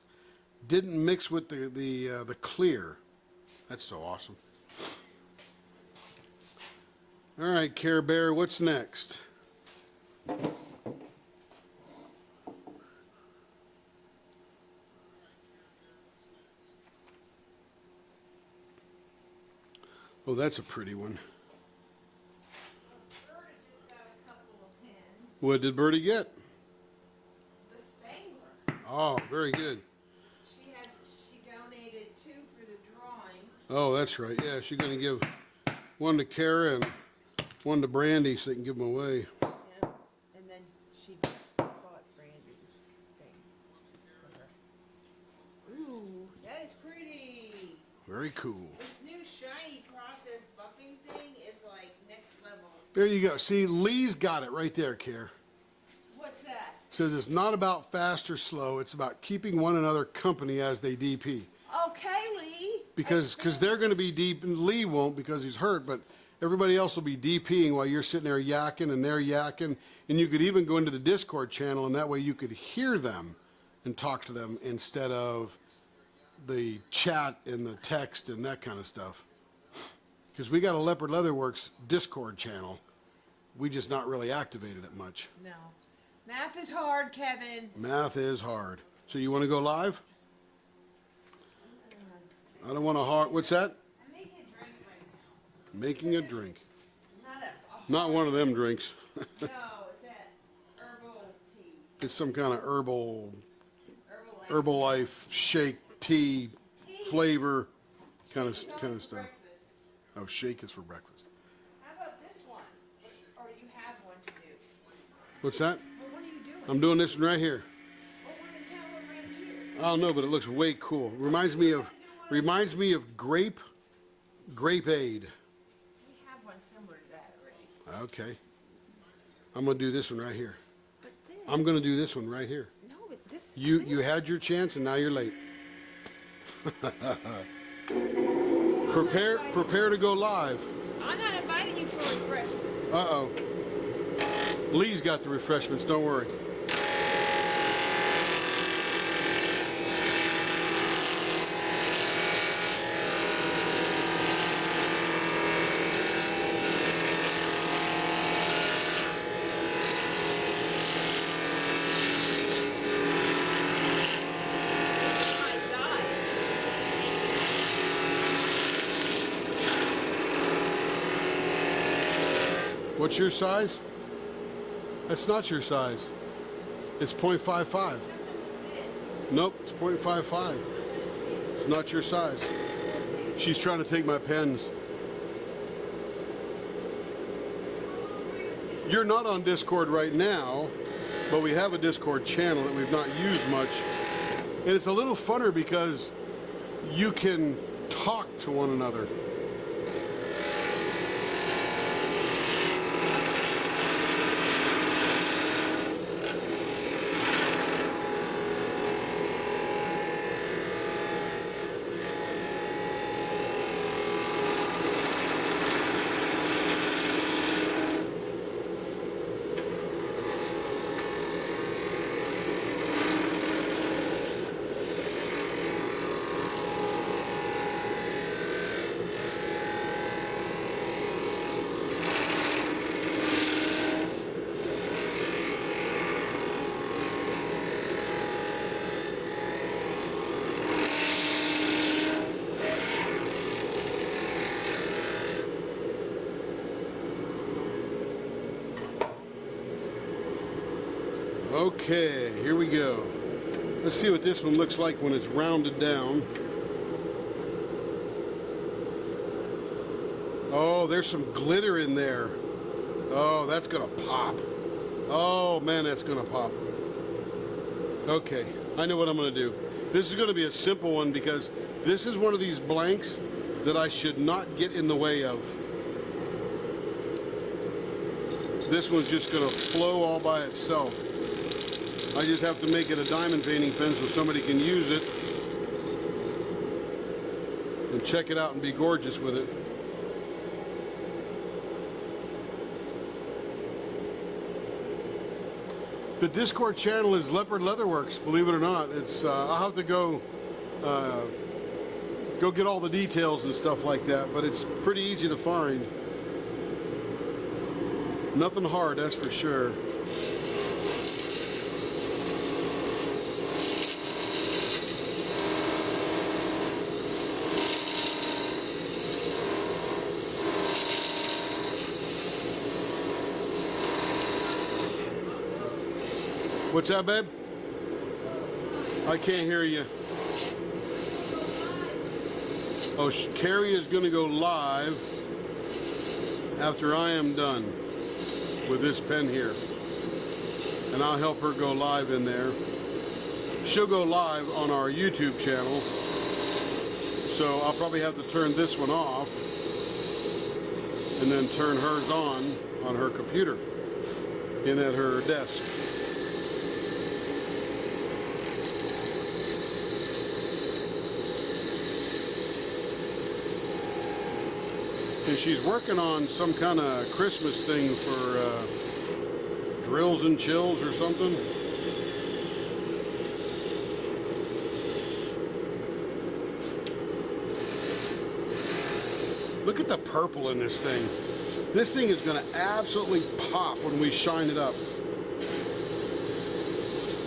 didn't mix with the clear. That's so awesome. All right, Care Bear, what's next? Oh, that's a pretty one. Berta just got a couple of pins. What did Birdie get? The Spangler. Oh, very good. She donated 2 for the drawing. Oh, that's right. Yeah, she's going to give one to Kara and one to Brandy so they can give them away. Yeah. And then she bought Brandy's thing for her. Ooh, that is pretty. Very cool. This new shiny process buffing thing is like next level. There you go. See, Lee's got it right there, Care. What's that? Says it's not about fast or slow. It's about keeping one another company as they DP. Okay, Lee. Because they're going to be deep, and Lee won't because he's hurt, but everybody else will be DPing while you're sitting there yakking and they're yakking. And you could even go into the Discord channel, and that way you could hear them and talk to them instead of the chat and the text and that kind of stuff. Because we got a Leopard Leatherworks Discord channel. We just not really activated it much. No. Math is hard, Kevin. Math is hard. So you want to go live? I don't want to hard. What's that? I'm making a drink right now. Making a drink. Not Not one of them drinks. no, it's that herbal tea. It's some kind of Herbal Herbalife shake tea flavor kind of stuff. breakfast. Oh, shake is for breakfast. How about this one? Or you have one to do? What's that? Well, what are you doing? I'm doing this one right here. Well, what is that one right here? I don't know, but it looks way cool. Reminds me of grape aid. We have one similar to that already. Okay. I'm gonna do this one right here. But this. I'm gonna do this one right here. No, but this. You had your chance and now you're late. Prepare to go live. I'm not inviting you for refreshment. Uh-oh. Lee's got the refreshments, don't worry. My size. What's your size? That's not your size. It's 0.55. Nope, it's 0.55. It's not your size. She's trying to take my pens. You're not on Discord right now, but we have a Discord channel that we've not used much. And it's a little funner because you can talk to one another. Okay, here we go. Let's see what this one looks like when it's rounded down. Oh, there's some glitter in there. Oh, that's gonna pop. Oh man, that's gonna pop. Okay, I know what I'm gonna do. This is gonna be a simple one because this is one of these blanks that I should not get in the way of. This one's just gonna flow all by itself. I just have to make it a diamond painting pen so somebody can use it and check it out and be gorgeous with it. The Discord channel is Leopard Leatherworks, believe it or not. It's I'll have to go get all the details and stuff like that, but it's pretty easy to find. Nothing hard, that's for sure. What's that, babe? I can't hear you. Oh, Carrie is going to go live after I am done with this pen here. And I'll help her go live in there. She'll go live on our YouTube channel. So I'll probably have to turn this one off and then turn hers on her computer in at her desk. And she's working on some kind of Christmas thing for Drills and Chills or something. Look at the purple in this thing. This thing is going to absolutely pop when we shine it up.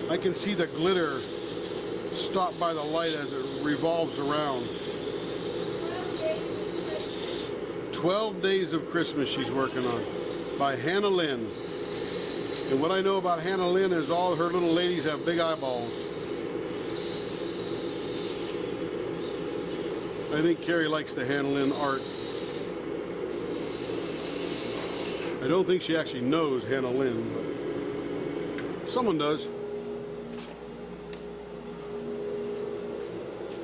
I can see the glitter stop by the light as it revolves around. 12 Days of Christmas she's working on by Hannah Lynn. And what I know about Hannah Lynn is all her little ladies have big eyeballs. I think Carrie likes the Hannah Lynn art. I don't think she actually knows Hannah Lynn, but someone does.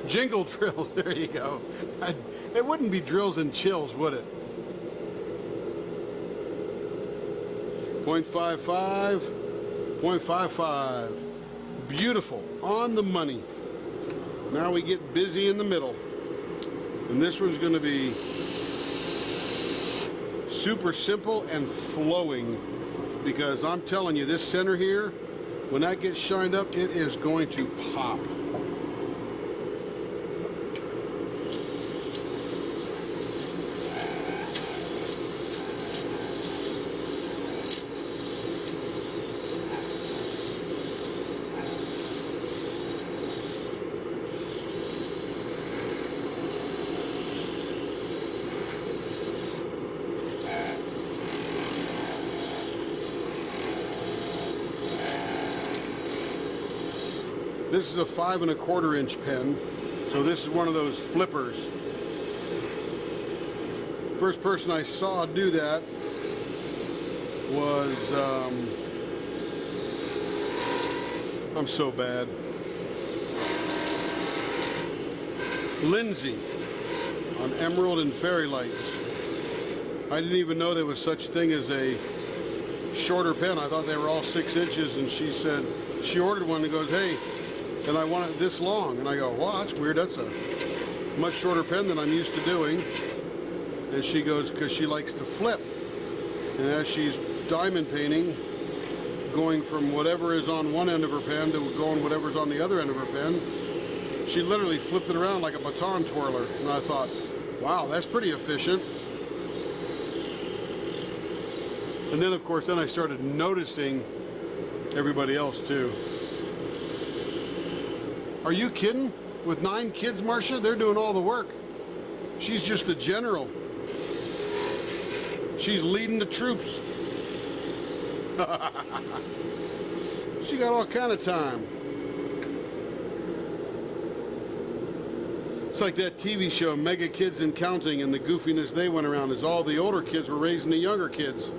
Jingle drills, there you go. It wouldn't be Drills and Chills, would it? 0.55, 0.55. Beautiful, on the money. Now we get busy in the middle. And this one's going to be super simple and flowing, because I'm telling you, this center here, when that gets shined up, it is going to pop. This is a 5 1/4 inch pen, so this is one of those flippers. First person I saw do that was, I'm so bad, Lindsay on Emerald and Fairy Lights. I didn't even know there was such thing as a shorter pen. I thought they were all 6 inches, and she said, she ordered one and goes, hey, and I want it this long. And I go, wow, that's weird. That's a much shorter pen than I'm used to doing. And she goes, because she likes to flip. And as she's diamond painting, going from whatever is on one end of her pen to going whatever's on the other end of her pen, she literally flipped it around like a baton twirler. And I thought, wow, that's pretty efficient. And then, of course, then I started noticing everybody else, too. Are you kidding? With 9 kids, Marcia, they're doing all the work. She's just the general. She's leading the troops. She got all kind of time. It's like that TV show, Mega Kids and Counting, and the goofiness they went around is all the older kids were raising the younger kids.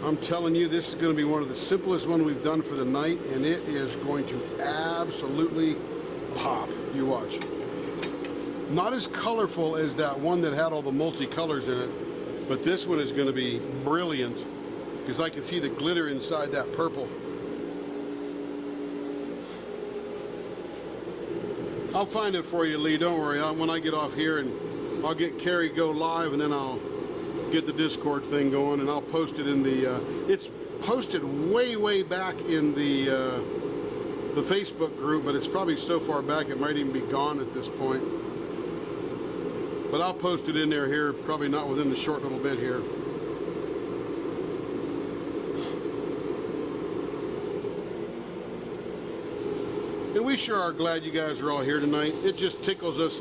I'm telling you, this is going to be one of the simplest one we've done for the night, and it is going to absolutely pop. You watch. Not as colorful as that one that had all the multicolors in it, but this one is going to be brilliant because I can see the glitter inside that purple. I'll find it for you, Lee. Don't worry. When I get off here, and I'll get Carrie go live, and then I'll get the Discord thing going, and I'll post it in the it's posted way back in the Facebook group, but it's probably so far back it might even be gone at this point, but I'll post it in there here, probably not within the short little bit here. And we sure are glad you guys are all here tonight. It just tickles us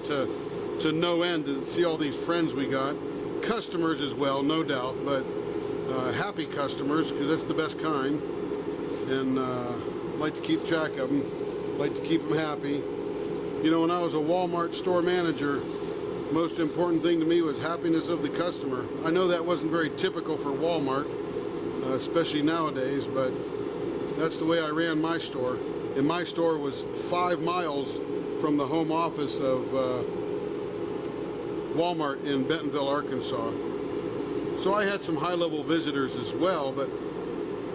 to no end to see all these friends we got. Customers as well, no doubt, but happy customers, because that's the best kind, and like to keep track of them, like to keep them happy. You know, when I was a Walmart store manager, most important thing to me was happiness of the customer. I know that wasn't very typical for Walmart, especially nowadays, but that's the way I ran my store. And my store was 5 miles from the home office of Walmart in Bentonville, Arkansas. So I had some high-level visitors as well, but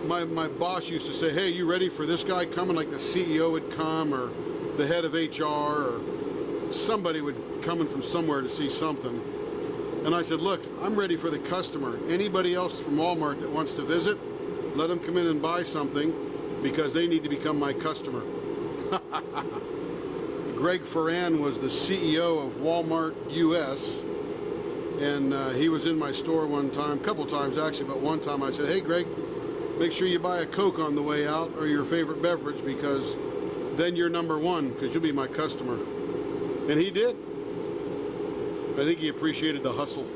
my boss used to say, hey, you ready for this guy coming? Like the CEO would come, or the head of HR, or somebody would come in from somewhere to see something. And I said, look, I'm ready for the customer. Anybody else from Walmart that wants to visit, let them come in and buy something, because they need to become my customer. Greg Ferran was the CEO of Walmart US, and he was in my store one time, a couple times actually, but one time I said, hey Greg, make sure you buy a Coke on the way out, or your favorite beverage, because then you're number one, because you'll be my customer. And he did. I think he appreciated the hustle.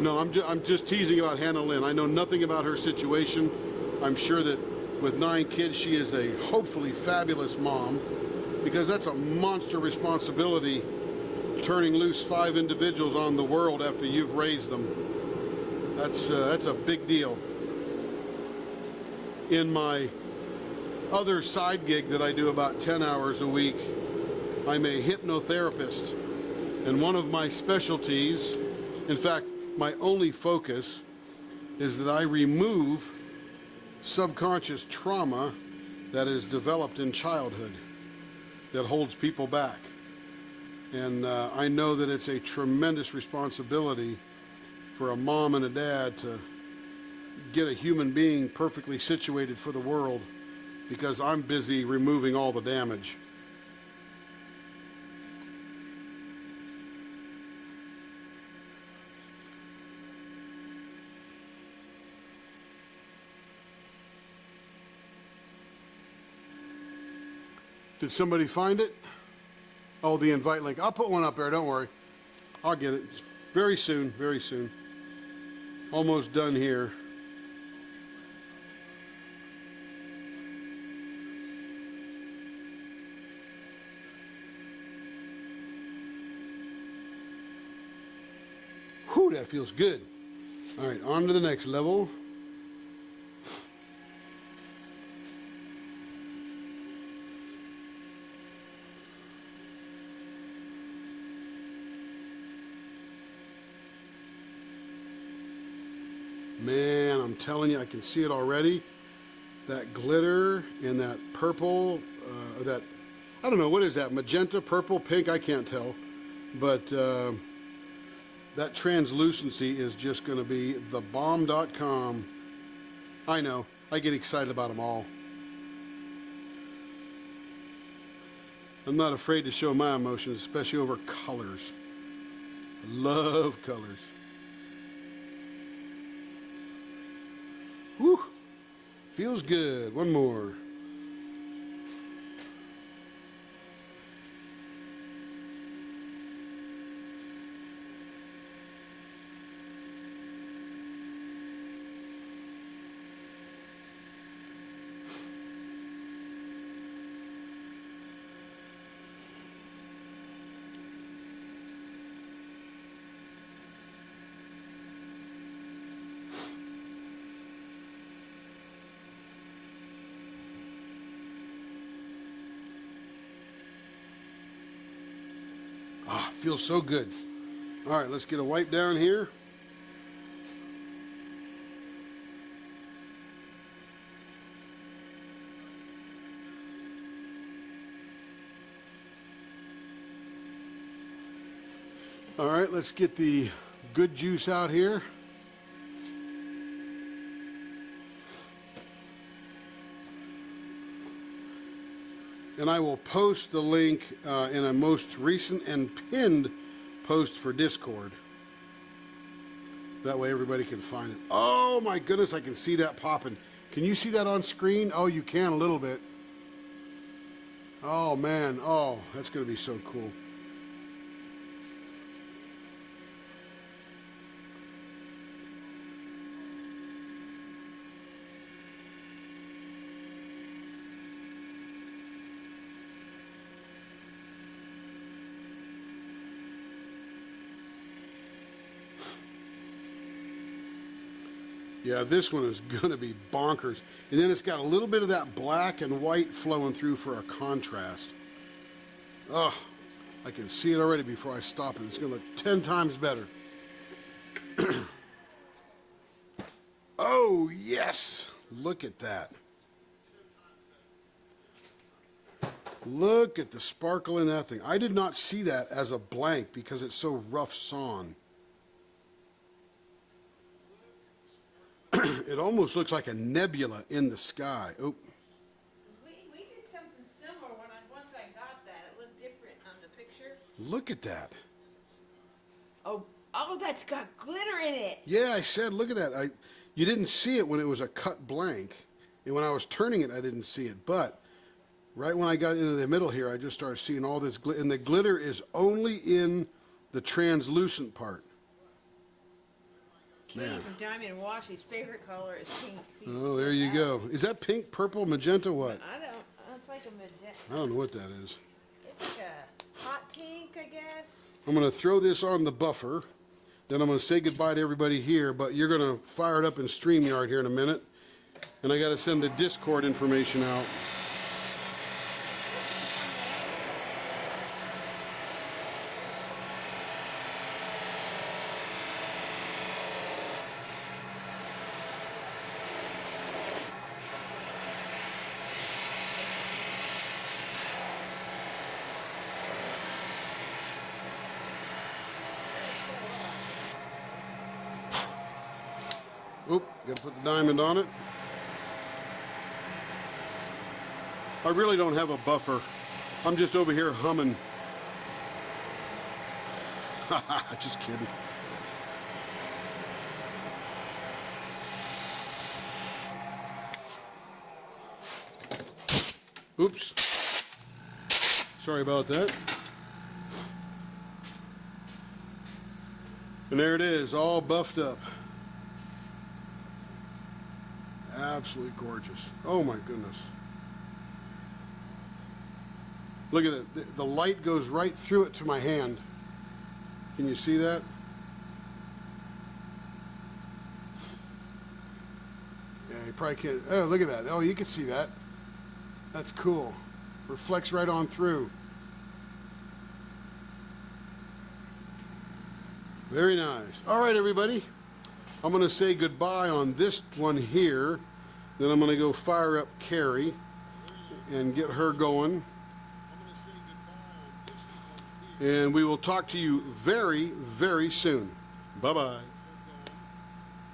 No, I'm just teasing about Hannah Lynn. I know nothing about her situation. I'm sure that with 9 kids, she is a hopefully fabulous mom, because that's a monster responsibility, turning loose 5 individuals on the world after you've raised them. That's a big deal. In my other side gig that I do about 10 hours a week, I'm a hypnotherapist, and one of my specialties, in fact, my only focus, is that I remove subconscious trauma that is developed in childhood that holds people back. And I know that it's a tremendous responsibility for a mom and a dad to get a human being perfectly situated for the world, because I'm busy removing all the damage. Did somebody find it? Oh, the invite link. I'll put one up there, don't worry. I'll get it. Very soon, very soon. Almost done here. Whew, that feels good. All right, on to the next level. Man, I'm telling you, I can see it already. That glitter and that purple, that, I don't know, what is that? Magenta, purple, pink, I can't tell. But that translucency is just going to be thebomb.com. I know, I get excited about them all. I'm not afraid to show my emotions, especially over colors. I love colors. Whew. Feels good. One more. Ah, feels so good. All right, let's get a wipe down here. All right, let's get the good juice out here. And I will post the link in a most recent and pinned post for Discord. That way everybody can find it. Oh my goodness, I can see that popping. Can you see that on screen? Oh, you can a little bit. Oh man, oh, that's gonna be so cool. Yeah, this one is gonna be bonkers. And then it's got a little bit of that black and white flowing through for a contrast. Oh, I can see it already before I stop it. It's gonna look 10 times better. Oh, yes! Look at that. Look at the sparkle in that thing. I did not see that as a blank because it's so rough sawn. It almost looks like a nebula in the sky. Oh. We did something similar once I got that. It looked different on the picture. Look at that. Oh, that's got glitter in it. Yeah, I said, look at that. You didn't see it when it was a cut blank. And when I was turning it, I didn't see it. But right when I got into the middle here, I just started seeing all this glitter. And the glitter is only in the translucent part. Katie from Diamond Washi's favorite color is pink. Oh, there you go. Is that pink, purple, magenta, what? It's like a magenta. I don't know what that is. It's like a hot pink, I guess. I'm going to throw this on the buffer. Then I'm going to say goodbye to everybody here, but you're going to fire it up in StreamYard here in a minute. And I got to send the Discord information out. Oop, gotta put the diamond on it. I really don't have a buffer. I'm just over here humming. Just kidding. Oops. Sorry about that. And there it is, all buffed up. Absolutely gorgeous. Oh my goodness. Look at it. The light goes right through it to my hand. Can you see that? Yeah, you probably can't. Oh, look at that. Oh, you can see that. That's cool. Reflects right on through. Very nice. All right, everybody. I'm going to say goodbye on this one here. Then I'm going to go fire up Carrie and get her going. And we will talk to you very, very soon. Bye-bye.